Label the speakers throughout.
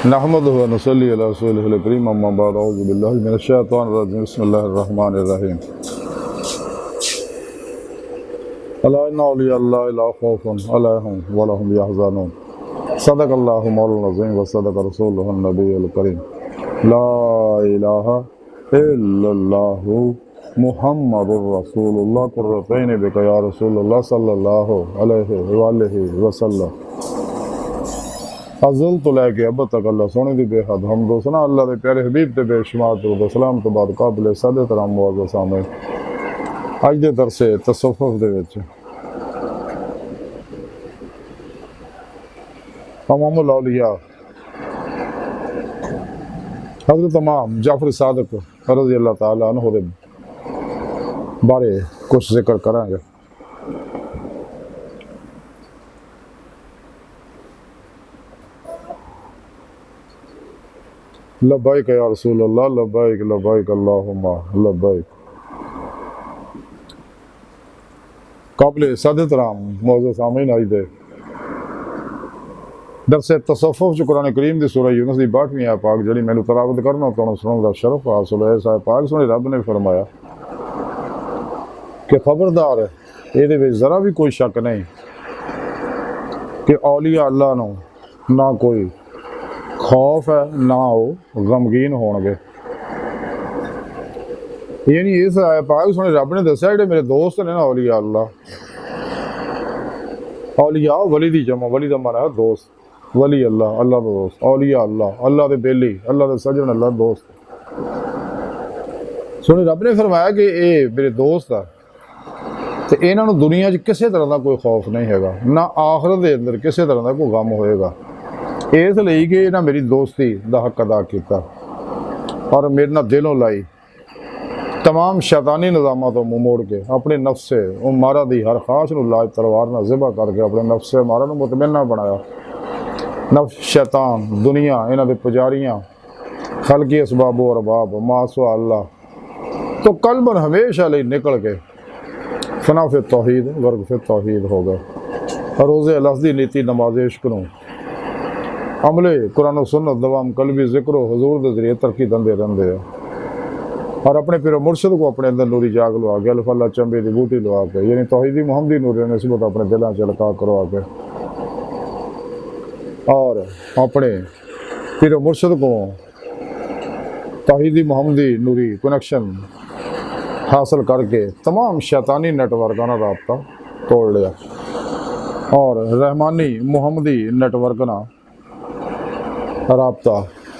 Speaker 1: नहमदुहु व नसल्ली अला रसूलिहिल करीम अम्मा बाद औज़ु बिल्लाहि मिनश शैतानिर रजीम बिस्मिल्लाहिर रहमानिर रहीम अला इन्ना औलिया अल्लाहि ला खौफुन अलैहिम व ला हुम यहज़नून सदक़ल्लाहु मौलाना अज़ीम व सदक़ रसूलुहुन नबियुल करीम ला इलाहा इल्लल्लाहु मुहम्मदुर रसूलुल्लाह कुर्रतैन बिका या रसूलुल्लाह सल्लल्लाहु अलैहि व आलिहि वसल्लम अज़ल तो लैके अब तक अल्लाह सोने की बेहद हमदो सना अल्लाह के प्यारे हबीब ते बेशुमार दुरूद सलाम तो बाद काबिल सादे तराम मुअज़्ज़ज़ सामईन अज दे दरसे तसव्वुफ़ दे विच इमामुल औलिया हज़रत इमाम जाफर सादिक रज़ी अल्लाह तआला अन्हु दे बारे कुछ जिक्र करांगे। लब्बैक या रसूल अल्लाह लब्बैक लब्बैक अल्लाहुम्मा लब्बैक। काबिल सादत राम मौजूद सामीन आज दे दरसे तसव्वुफ़ जो कुरान करीम दी सूरह यूनुस दी 62वीं आयत पाक जड़ी मैनू तलावत करना तो सुनने दा शरफ हासिल है। साहिब पाक सुने रब ने फरमाया कि खबरदार ये विच जरा भी कोई शक नहीं कि औलिया अल्लाह नू ना कोई खौफ है ना वो गमगीन होणगे। यानी इस आयत पाक सुने रब ने दस्या जिहड़े मेरे दोस्त ने ना औलिया अल्लाह, औलिया वली दी जमा, वली दा माना है दोस्त, वली अल्लाह अल्लाह दा दोस्त, औलिया अल्लाह अल्लाह दे बेली अल्लाह दे सजन अल्लाह दोस्त। सुने रब ने फरमाया कि ये मेरे दोस्त है तो इन्हां नूं दुनिया च किसी तरह का कोई खौफ नहीं हैगा, ना आखिरत दे अंदर किसी तरह का कोई गम होएगा। इसलिए कि इन्हां मेरी दोस्ती दा हक अदा किया और मेरे नाल दिलों लाई तमाम शैतानी निज़ामां तो मुँह मोड़ के अपने नफ्स से मारा दी हर ख्वाहिश नूं लाज तलवार नाल ज़िबा करके अपने नफ्स से मारा नूं मुतमन्ना बनाया। नफ्स शैतान दुनिया इन्हां दे पुजारियां खलकी असबाब और अरबाब मासवा अल्लाह तो कल्बन हमेशा लिए निकल के फना फिर तौहीद वर्ग फिर तौहीद हो गए। रोज़े लफ्ज़ी नीति नमाज इश्क नूं अमले कुरान सुन्नत दवाम कल्बी जिक्र हुजूर के जरिए तरक्की दंदे रहंदे हैं और अपने पिरो मुर्शद को अपने अंदर नूरी जाग लवा के अल्फल्ला चंबे की बूटी लवा के यानी तौहीदी मुहम्मदी नूरी नस्बत अपने दिलों चलका करवा के और अपने पिरो मुर्शद को तौहीदी मुहम्मदी नूरी कनेक्शन हासिल करके तमाम शैतानी नेटवर्क का रबता तोड़ लिया और रहमानी मुहम्मदी नेटवर्क ना रबता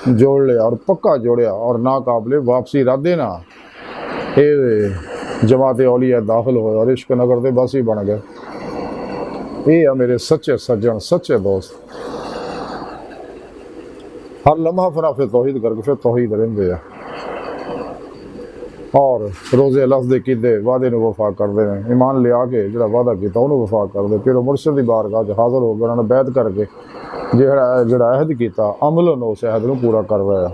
Speaker 1: जोड़ लिया और पक्का जोड़िया और नाकाबिले वापसी इरादे ना ये जमात औलिया दाखिल हो और इश्क नगर दे बस ही बन गए। ये है मेरे सच्चे सज्जन सच्चे दोस्त, हर लम्हा फना फिर तौहीद करके फिर तौहीद रहिंदे और रोज़े लफ्ज़ किदे वादे नूं वफा करते हैं। ईमान लिया के जिहड़ा वादा किया उन्होंने वफा करते फिर मुर्शद की बारगाह च हाज़िर हो गए उन्होंने बैत करके जिहड़ा अहद किया अमलन उस अहद नूं पूरा कर रहा है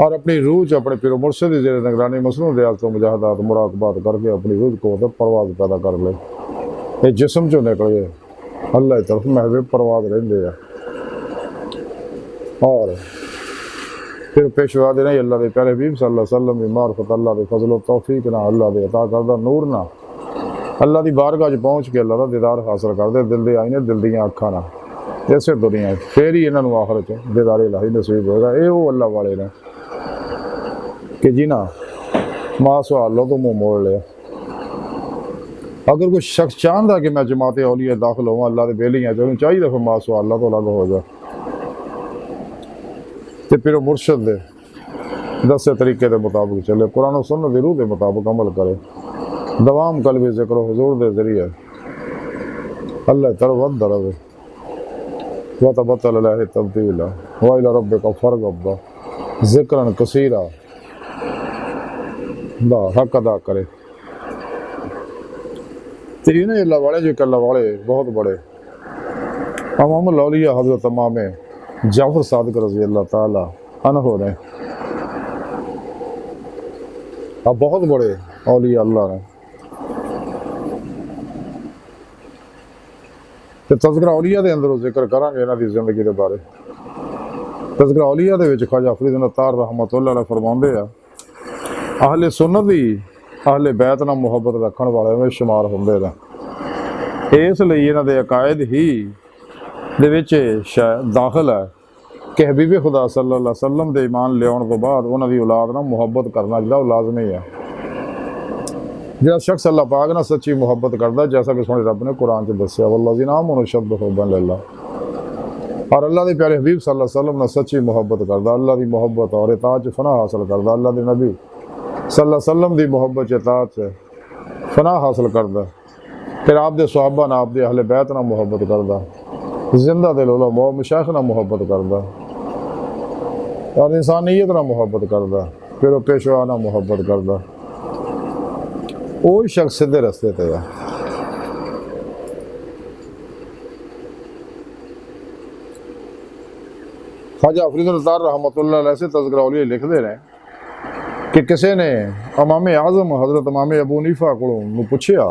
Speaker 1: और अपनी रूह च अपने पिरो मुर्शद की जेरे निगरानी मसनून रियाज तो मुजाहदात मुराकबात करके अपनी रूह को परवाज पैदा कर ले। ये जिसम चो निकल गए अल्लाह की तरफ महवे परवाज रहिंदे आ और फिर पेशवा देना अल्लाह के प्यारे हबीब सल्लल्लाहु अलैहि वसल्लम की मार्फत अल्लाह के फजलो तौफीक ना अल्लाह के अता करदा नूर ना अल्लाह की बारगाह च पहुँच के अल्लाह का दीदार हासिल करते दिल दे आईने दिल दियाँ अखां ना इसे दुनिया फिर ही इन्हों आखिर च दीदार इलाही नसीब होगा। ये वो अल्लाह वाले ने कि जिन्हें मां सवालों तो मुँह मोड़ लिया। अगर कोई शख्स चाहता कि मैं जमात औलिया दाखिल होवां अल्लाह के बेलियाँ चलूँ चाहिए फिर मां सवालों तो अलग हो जाए तो फिर मुर्शद दे दसे तरीके के मुताबिक चले कुरान सुन्नत दी रूह के मुताबिक अमल करे दवाम कल्बी जिक्र हुजूर के जरिए अल्लाह तरवद रवे व तबतल अलैहि तब्दीला व इला रब्बिका फरगब जिक्रन कसीरा दा हक अदा करे। तो इन्हें अल्लाह वाले जो अल्लाह वाले बहुत बड़े इमामुल औलिया हज़रत इमाम जाफर सादिक रज़ी अल्लाह ताला अन्हु ने अब बहुत बड़े औलिया अल्लाह ने ਤੇ ਤਜ਼ਕਰਾ ਔਲੀਆ ਦੇ ਅੰਦਰ ਜ਼ਿਕਰ ਕਰਾਂਗੇ ਇਹਨਾਂ ਦੀ ਜ਼ਿੰਦਗੀ ਦੇ ਬਾਰੇ। ਤਜ਼ਕਰਾ ਔਲੀਆ ਦੇ ਵਿੱਚ ख्वाजा फरीद अत्तार रहमतुल्लाह अलैह फरमाਉਂਦੇ ਆ, अहले सुन्नत भी अहले बैत ਨਾਲ ਮੁਹੱਬਤ ਰੱਖਣ ਵਾਲਿਆਂ ਵਿੱਚ ਸ਼ੁਮਾਰ ਹੁੰਦੇ ਨੇ। ਇਸ ਲਈ ਇਹਨਾਂ ਦੇ ਅਕਾਇਦ ਹੀ ਦੇ ਵਿੱਚ ਦਾਖਲ ਹੈ ਕਿ ਹਬੀਬ खुदा सल्लल्लाहु अलैहि वसल्लम ਦੇ ਈਮਾਨ ਲਿਆਉਣ ਤੋਂ ਬਾਅਦ ਉਹਨਾਂ ਦੀ ਔਲਾਦ ਨਾਲ ਮੁਹੱਬਤ ਕਰਨਾ ਜਿਹੜਾ ਉਹ ਲਾਜ਼ਮੀ ਹੈ। ਜਿਹੜਾ ਸ਼ਖਸ ਅੱਲਾਹ ਪਾਕ ਨਾਲ ਸੱਚੀ ਮੁਹੱਬਤ ਕਰਦਾ, जैसा कि सोने रब ने कुरान च दस्या, वल्लज़ीना आमनू अशद्दु हुब्बन लिल्लाह, और अल्लाह के प्यारे हबीब सल्लल्लाहु अलैहि वसल्लम ने सच्ची मुहब्बत करदा, अल्लाह की मुहब्बत और इताअत च फना हासिल करदा, अल्लाह के नबी सल्लल्लाहु अलैहि वसल्लम की मुहब्बत च इताअत च फना हासिल करदा, फिर आप दे सहाबा नाल आप दे अहले बैत नाल मुहब्बत करदा, जिंदा दिल उलमा मशाइख नाल मुहब्बत करदा, और इंसानियत नाल मुहब्बत करदा, फिर वो पेशवा नाल मुहब्बत करदा। वो शख्स सीधे रस्ते ते है। ख्वाजा फरीद अत्तार रहमतुल्लाह अलैह से तज़किरा औलिया लिखते रहे कि किसी ने इमाम आज़म हज़रत इमाम अबू हनीफा को पूछा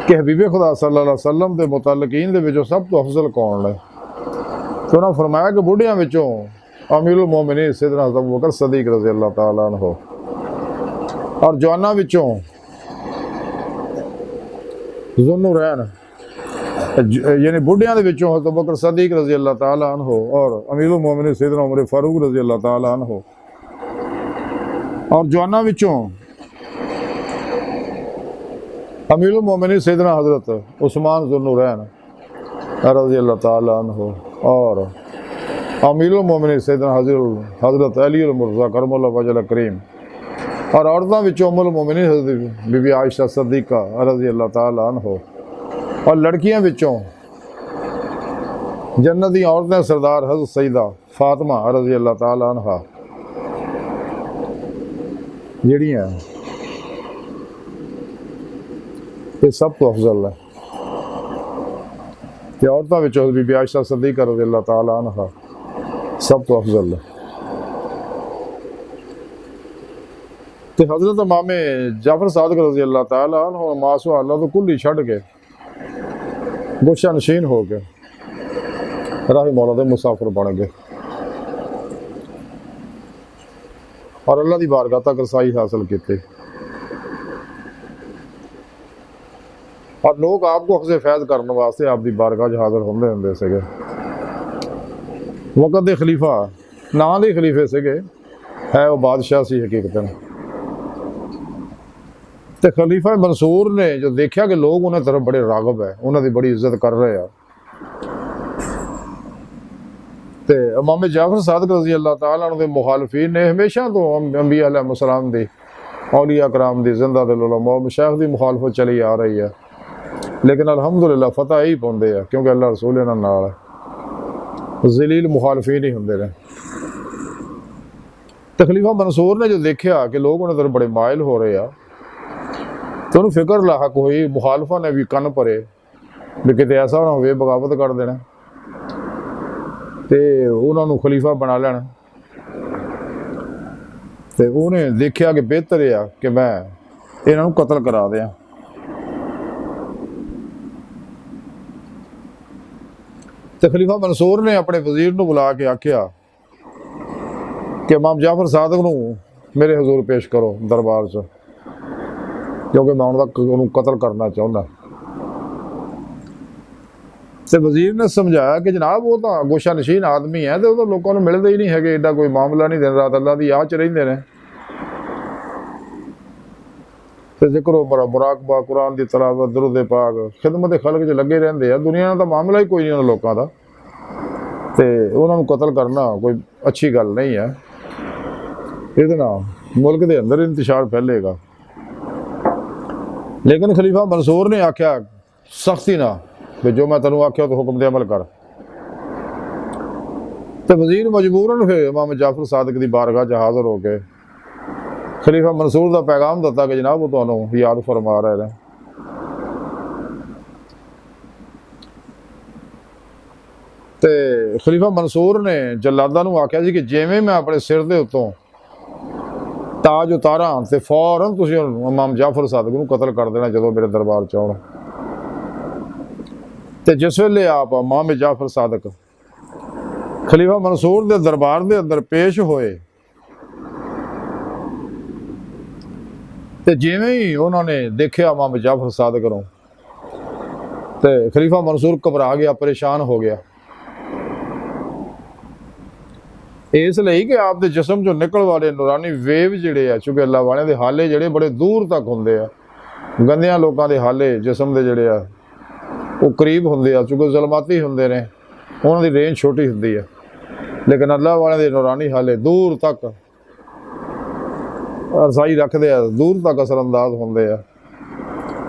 Speaker 1: कि हबीब खुदा सल्लल्लाहु अलैहि वसल्लम के मुतल्लकीन दे विचों सब तो अफजल कौन है? तो उन्होंने फरमाया कि बुढ़िया विचों अमीरुल मोमिनीन सैयदना अबू बकर सदीक रज़ी अल्लाह तआला अन्हु, और जवाना विचों ज़ुन्नुरैन यानी बुढ़िया के विचों अबू बकर सदीक रज़ी अल्लाह तआला अन्हु, और अमीरुल मोमिनीन सैयदना उमर फारूक रज़ी अल्लाह तआला अन्हु, और जवाना विचों अमीरुल मोमिनीन सैयदना हज़रत उस्मान ज़ुन्नुरैन रज़ी अल्लाह तआला अन्हु, और अमीरुल मोमिनीन सैयदना हज़रत अली अल मुर्ज़ा करमुल्लाह वजह करीम, और औरतों विचों उम्मुल मोमिनीन हज़रत बीबी आयशा सद्दीक़ा रज़ी अल्लाह तआला अन्हु, और लड़कियां विचों जन्नत दी औरतें सरदार हज़रत सईदा फातिमा रज़ी अल्लाह तआला अन्हा जिहड़ियां ये सब तो अफजल है। ते औरतों विचों बीबी आयशा सद्दीक़ा रज़ी अल्लाह तआला अन्हा सब तो अफजल है। ते हज़रत इमाम जाफर सादिक रज़ी अल्लाह तआला अन्हु मासू अल्लाह तो कुल ही छड़ के गोशा नशीन हो गए, राही मौला दे मुसाफिर बन गए, और अल्लाह की बारगाह तक रसाई हासिल की, और लोग आपको अखज़े फैज़ करने वास्ते आपकी बारगाह हाजिर होंदे हुंदे सीगे। वक़्त दे खलीफा नां दे खलीफे सीगे, है वो बादशाह सी हकीकतन। तो खलीफा मंसूर ने जो देखा कि लोग उन्हें तरफ बड़े रागब है, उन्होंने बड़ी इज्जत कर रहे हैं, तो इमाम जाफर सादिक रज़ी अल्लाह तआला अन्हु दे मुखालफीन ने हमेशा तो अंबिया अलैहिस्सलाम दी औलिया कराम दी जिंदा दिल उलमा मशाइख दी मुखालफत चली आ रही है, लेकिन अल्हम्दुलिल्लाह फतह ही पाउंदे आ क्योंकि अल्लाह रसूल इन्हां नाल है, ज़लील मुखालफीन ही हुंदे ने। तो खलीफा मंसूर ने जो देखा कि लोग उन्हें तरफ बड़े मायल हो रहे हैं, तो उन्हें फिक्र लाक हुई, मुखालफा ने भी कन भरे भी किते ऐसा ना हो बगावत कर देना, तो उन्होंने खलीफा बना लेना। तो उन्हें देखा कि बेहतर है कि मैं इन्हों कतल करा दिया। तो खलीफा मंसूर ने अपने वजीर को बुला के आख्या कि इमाम जाफर सादिक नूं मेरे हजूर पेश करो दरबार च, क्योंकि मैं उन्होंने कतल करना चाहता। तो वजीर ने समझाया कि जनाब वो तो गोशा नशीन आदमी है, तो लोगों को मिलते ही नहीं है, एडा कोई मामला नहीं, दिन रात अल्लाह की याद च रहिंदे ने। तो जिक्र मुराकबा कुरान की तलावत दुरूद पाक खिदमत खल्क च लगे रहंदे आ, दुनिया का मामला ही कोई नहीं उन्होंने लोगों का, तो उन्होंने कतल करना कोई अच्छी गल नहीं है, ये मुल्क के अंदर इंतशार फैलेगा। लेकिन खलीफा मंसूर ने आख्या सख्ती ना भी जो मैं तेनों आख्या तो हुक्म दे अमल कर। तो वजीर मजबूरन फिर इमाम जाफर सादिक की बारगाह च हाजिर हो गए, खलीफा मंसूर का पैगाम दिता कि जनाब वो तुहानूं याद फरमा रहे हैं। तो खलीफा मंसूर ने जलादा नूं आख्या कि जिवें मैं अपने सिर के उत्तों ताज उतारा तो फौरन तुसीं इमाम जाफर सादिक नूं कतल कर देना जो मेरे दरबार च आउण। ਤੇ ਜਿਸ ਵੇਲੇ ਆਪ ਇਮਾਮ ਜਾਫਰ ਸਾਦਕ ਖਲੀਫਾ ਮਨਸੂਰ ਦੇ ਦਰਬਾਰ ਦੇ ਅੰਦਰ ਪੇਸ਼ ਹੋਏ ਤੇ ਜਿਵੇਂ ਹੀ ਉਹਨਾਂ ਨੇ ਦੇਖਿਆ ਇਮਾਮ ਜਾਫਰ ਸਾਦਕ ਨੂੰ ਤੇ ਖਲੀਫਾ ਮਨਸੂਰ ਘਬਰਾ ਗਿਆ, ਪਰੇਸ਼ਾਨ ਹੋ ਗਿਆ। ਇਸ ਲਈ ਕਿ ਆਪ ਦੇ ਜਿਸਮ ਚੋਂ ਨਿਕਲ ਵਾਲੇ ਨੂਰਾਨੀ ਵੇਵ ਜਿਹੜੇ ਆ, ਚੁੱਕੇ ਅੱਲਾ ਵਾਲਿਆਂ ਦੇ ਹਾਲੇ ਜਿਹੜੇ ਬੜੇ ਦੂਰ ਤੱਕ ਹੁੰਦੇ ਆ, ਗੰਦਿਆਂ ਲੋਕਾਂ ਦੇ ਹਾਲੇ ਜਿਸਮ ਦੇ ਜਿਹੜੇ ਆ ਉਹ ਕਰੀਬ ਹੁੰਦੇ ਆ, ਚੁੱਕੇ ਜ਼ਲਮਾਤੀ ਹੁੰਦੇ ਨੇ, ਉਹਨਾਂ ਦੀ ਰੇਂਜ ਛੋਟੀ ਹੁੰਦੀ ਆ। ਲੇਕਿਨ ਅੱਲਾ ਵਾਲਿਆਂ ਦੇ ਨੂਰਾਨੀ ਹਾਲੇ ਦੂਰ ਤੱਕ ਰਸਾਈ ਰੱਖਦੇ ਆ, ਦੂਰ ਤੱਕ ਅਸਰ ਅੰਦਾਜ਼ ਹੁੰਦੇ ਆ।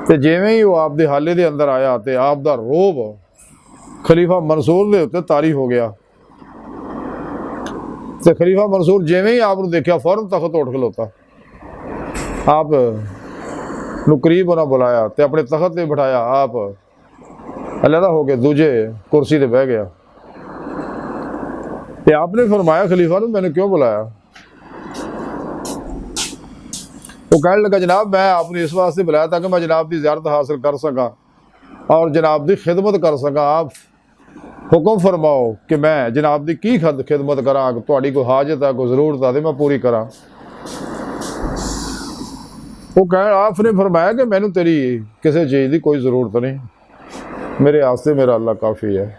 Speaker 1: ਤੇ ਜਿਵੇਂ ਹੀ ਉਹ ਆਪ ਦੇ ਹਾਲੇ ਦੇ ਅੰਦਰ ਆਇਆ ਤੇ ਆਪ ਦਾ ਰੋਬ ਖਲੀਫਾ ਮਨਸੂਰ ਦੇ ਉੱਤੇ ਤਾਰੀ ਹੋ ਗਿਆ। ਤੇ ਖਲੀਫਾ ਮਨਸੂਰ ਜਿਵੇਂ ਹੀ ਆਪ ਨੂੰ ਦੇਖਿਆ ਫੌਰਨ ਤਖਤ ਤੋਂ ਉੱਠ ਖਲੋਤਾ, ਆਪ ਨੂੰ ਕਰੀਬ ਉਹਨਾਂ ਬੁਲਾਇਆ ਤੇ ਆਪਣੇ ਤਖਤ ਤੇ ਬਿਠਾਇਆ। ਆਪ ਅਲੱਗਾ ਹੋ ਕੇ ਦੂਜੇ ਕੁਰਸੀ ਤੇ ਬਹਿ ਗਿਆ ਤੇ ਆਪਨੇ ਫਰਮਾਇਆ ਖਲੀਫਾ ਨੂੰ मैंने क्यों बुलाया? वो कहने लगा जनाब मैं आपने इस वास्ते बुलाया ताकि मैं जनाब की ज़ियारत हासिल कर सका और जनाब की खिदमत कर सका। आप हुक्म फरमाओ कि मैं जनाब की की खिदमत करा, तुहाडी कोई हाजत है, कोई ज़रूरत है तो मैं पूरी करा। वो कह आपने फरमाया कि मैनू तेरी किसी चीज़ की कोई ज़रूरत नहीं, मेरे वास्ते मेरा अल्लाह काफ़ी है।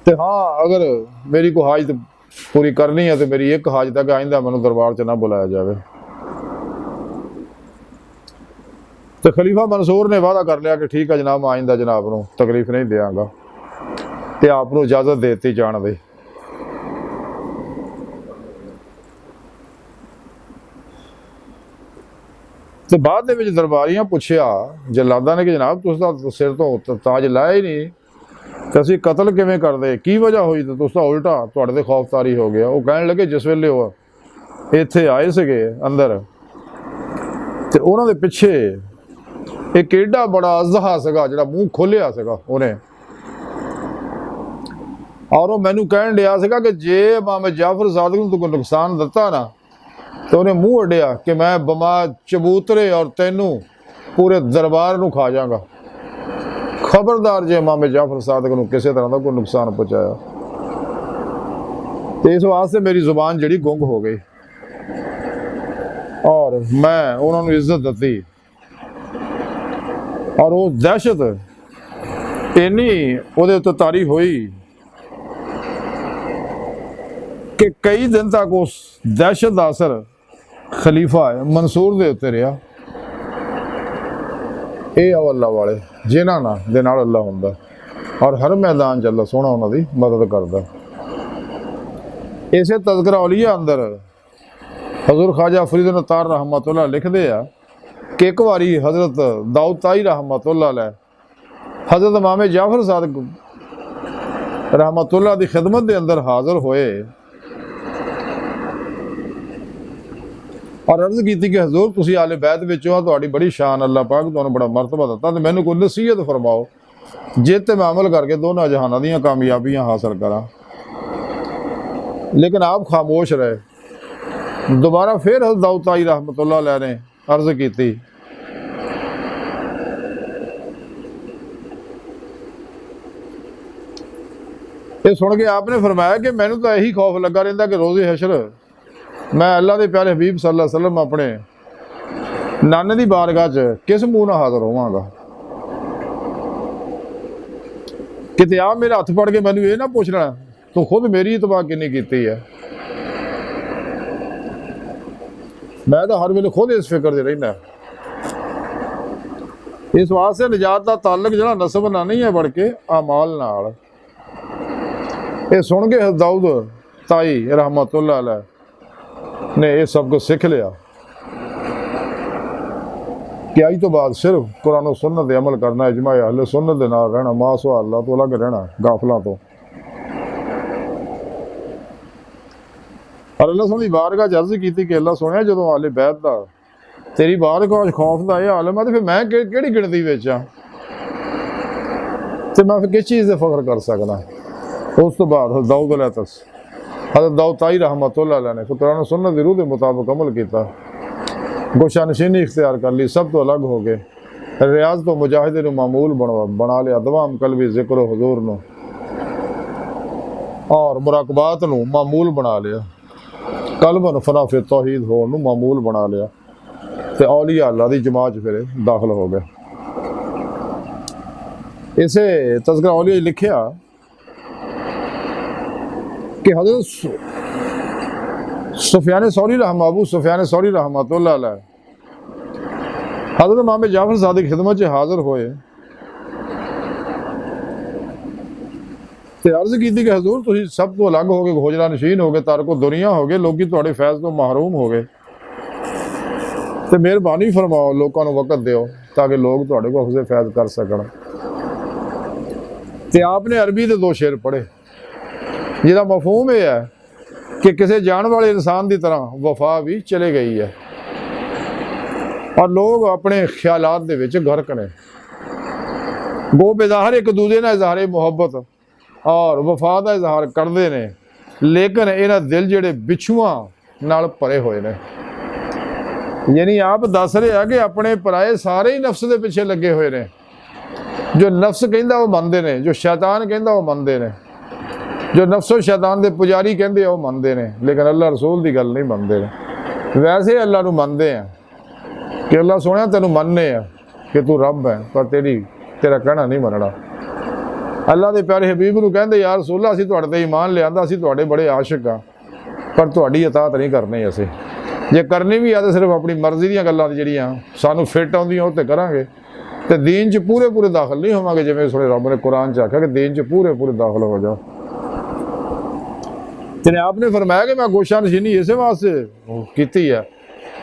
Speaker 1: तो हाँ अगर मेरी कोई हाजत पूरी करनी है तो मेरी एक हाजत है कि आइंदा मैनू दरबार च ना बुलाया जाए। तो खलीफा मंसूर ने वादा कर लिया कि ठीक है जनाब, मैं आइंदा जनाब नूं तकलीफ नहीं देंगा तो आप नूं इजाजत देती जान दे। तो बाद दे विच दरबारियां पुछया जलादा ने कि जनाब तुस तां सिर तो ताज लाया ही नहीं तो असीं कतल किवें करदे, की वजह हुई? तो तुस तां उल्टा तुहाडे ते खौफतारी हो गया। वो कहण लगे जिस वेले वो इत्थे आए सीगे अंदर ते उन्हां दे पिछे एक एडा बड़ा अज़हा सीगा जिहड़ा मूँह खोलिया सीगा उहने, और वो मैनू कहण दिया सीगा कि जे इमाम जाफर सादिक नूं कोई नुकसान दिता ना तो उन्हें मूँह अड्डिया कि मैं बमार चबूतरे और तैनू पूरे दरबार नूं खा जाऊंगा। खबरदार जे इमाम जाफर सादिक नूं किसी तरह का कोई नुकसान पहुँचाया। तो इस वास्ते मेरी जुबान जिहड़ी गुंग हो गई और मैं उन्होंने इज्जत दी और वो दहशत इन्नी उहदे उत्ते तारी हुई कि कई दिन तक उस दहशत का असर खलीफा मंसूर दे उत्ते रहा। ये अल्लाह वाले जिन्हां दे नाल अल्लाह हुंदा और हर मैदान च अल्लाह सोहना उन्हां दी मदद करदा। इसे तज़किरा औलिया अंदर हज़ूर ख्वाजा फरीद अतार रहमतुल्लाह लिखदे आ कि एक बारी हज़रत दाऊद ताई रहमतुल्लाह अलैह हज़रत इमाम जाफर सादिक रहमतुल्लाह दी खिदमत दे अंदर हाज़र होए और अर्ज़ की कि हजूर तुसी आले बैत विचों आ, तुहाडी बड़ी शान, अल्लाह पाक तुहानूं बड़ा मरतबा दिता, तो मैनूं कोई नसीहत फरमाओ जिते मैं अमल करके दोनों जहानां दीयां कामयाबियां हासिल करा। लेकिन आप खामोश रहे। दोबारा फिर हज़रत दाऊद ताई रहमतुल्लाह अलैह ने अर्ज़ की ये सुन के आपने फरमाया कि मैनूं तो यही खौफ लगा रहिंदा कि रोज़े हशर मैं अल्लाह के प्यारे हबीब सल्लल्लाहु अलैहि वसल्लम अपने नाने की बारगाह च किस मूँह नाल हाज़र होवांगा। किते आप मेरे हथ फड़ के मैनूं ये ना पूछना तू खुद मेरी इतबा किन्नी कीती है। मैं तो हर वेले खुद इस फिक्र च रहिंदा। इस वास्ते निजात का ताल्लुक जिहड़ा नसब नाल नहीं है बल्कि अमाल नाल। ये सुन के दाऊद ताई रहमतुल्लाह अलैह ने यह सब कुछ सीख लिया कि अज तो बाद सिर्फ कुरान और सुन्नत अमल करना, इजमा अहले सुन्नत दे नाल रहना, मासवा अल्लाह तो अलग रहना गाफलों तो। और अल्लाह सोहनी बारगाह अर्ज की कि अल्लाह सुनिया जो आले बैत का तेरी बारगाह खौफ का यह आलम है तो फिर मैं किहड़ी गिणती विच आ ते मैं फिर किस चीज़ से फख्र कर सकदा। उस तो बाद दाऊद हज़रत दाऊद ताई रहमतुल्लाह अलैह ने फिर कुरान सुन्नत दी रूह के मुताबिक अमल किया, गोशा नशीनी इख्तियार कर ली, सब तो अलग हो गए रियाज तो मुजाहिदे नूं मामूल बना लिया, दवाम कलबी जिक्र हुजूर नूं और मुराकबात नूं मामूल बना लिया, कलबन फना फिर तौहीद होण नूं मामूल बना लिया ते औलिया अल्लाह दी जमात फिर दाखिल हो गए। इसे तज़किरा औलिया लिखिया कि हज़रत सुफियान सौरी अबू सुफियान सौरी रहमतुल्लाह अलैह हज़रत इमाम जाफर सादिक खिदमत च हाज़र होए ते अर्ज़ की कि हजूर तुसीं सब तो अलग हो गए, घोजला नशीन हो गए, तारको दुनिया हो गए, लोग तुहाडे फैज़ तो महरूम हो गए, तो मेहरबानी फरमाओ लोगों को वक़्त दिओ ताकि लोग तुहाडे को हफ्ज़े फैज़ कर सकन। ते आपने अरबी के 2 शेर पढ़े जिहदा मफहूम यह है कि किसी जान वाले इंसान की तरह वफा भी चले गई है और लोग अपने ख्यालात दे विच गर्क ने, गो बेज़ाहिर एक दूजे नाल इज़हारे मुहब्बत और वफा का इजहार करते हैं, लेकिन इन्हां दिल जिहड़े बिछुआं नाल भरे हुए ने। यानी आप दस रहे हैं कि अपने पराए सारे ही नफ्स के पिछे लगे हुए ने, जो नफ्स कहता वो मनते हैं, जो शैतान कहता वो मनते हैं, जो नफ्सो शैतान के पुजारी कहते हैं वो मनते हैं, लेकिन अल्लाह रसूल की गल नहीं मनते। वैसे अल्लाह नूं मनते हैं कि अल्लाह सोहणिया तैनूं मनने आ कि तू रब है, पर तेरा कहना नहीं मनना। अल्लाह के प्यारे हबीब नूं कहंदे यार रसूला असीं तुहाडे ते ईमान लिआंदा, असीं तुहाडे बड़े आशिक हाँ, पर तुहाडी इताअत नहीं करनी, असीं जे करनी भी आ तो सिर्फ अपनी मर्जी दी गल्लां जिहड़ियां सानूं फिट आउंदियां उह ते करांगे, ते दीन च पूरे पूरे दाखिल नहीं होवांगे। जिवें सुणे रब ने कुरान च आख्या कि दीन च पूरे पूरे दाखिल हो जाओ। ते आपने फरमाया कि मैं गोशा नशीनी इस वास्ते कीती है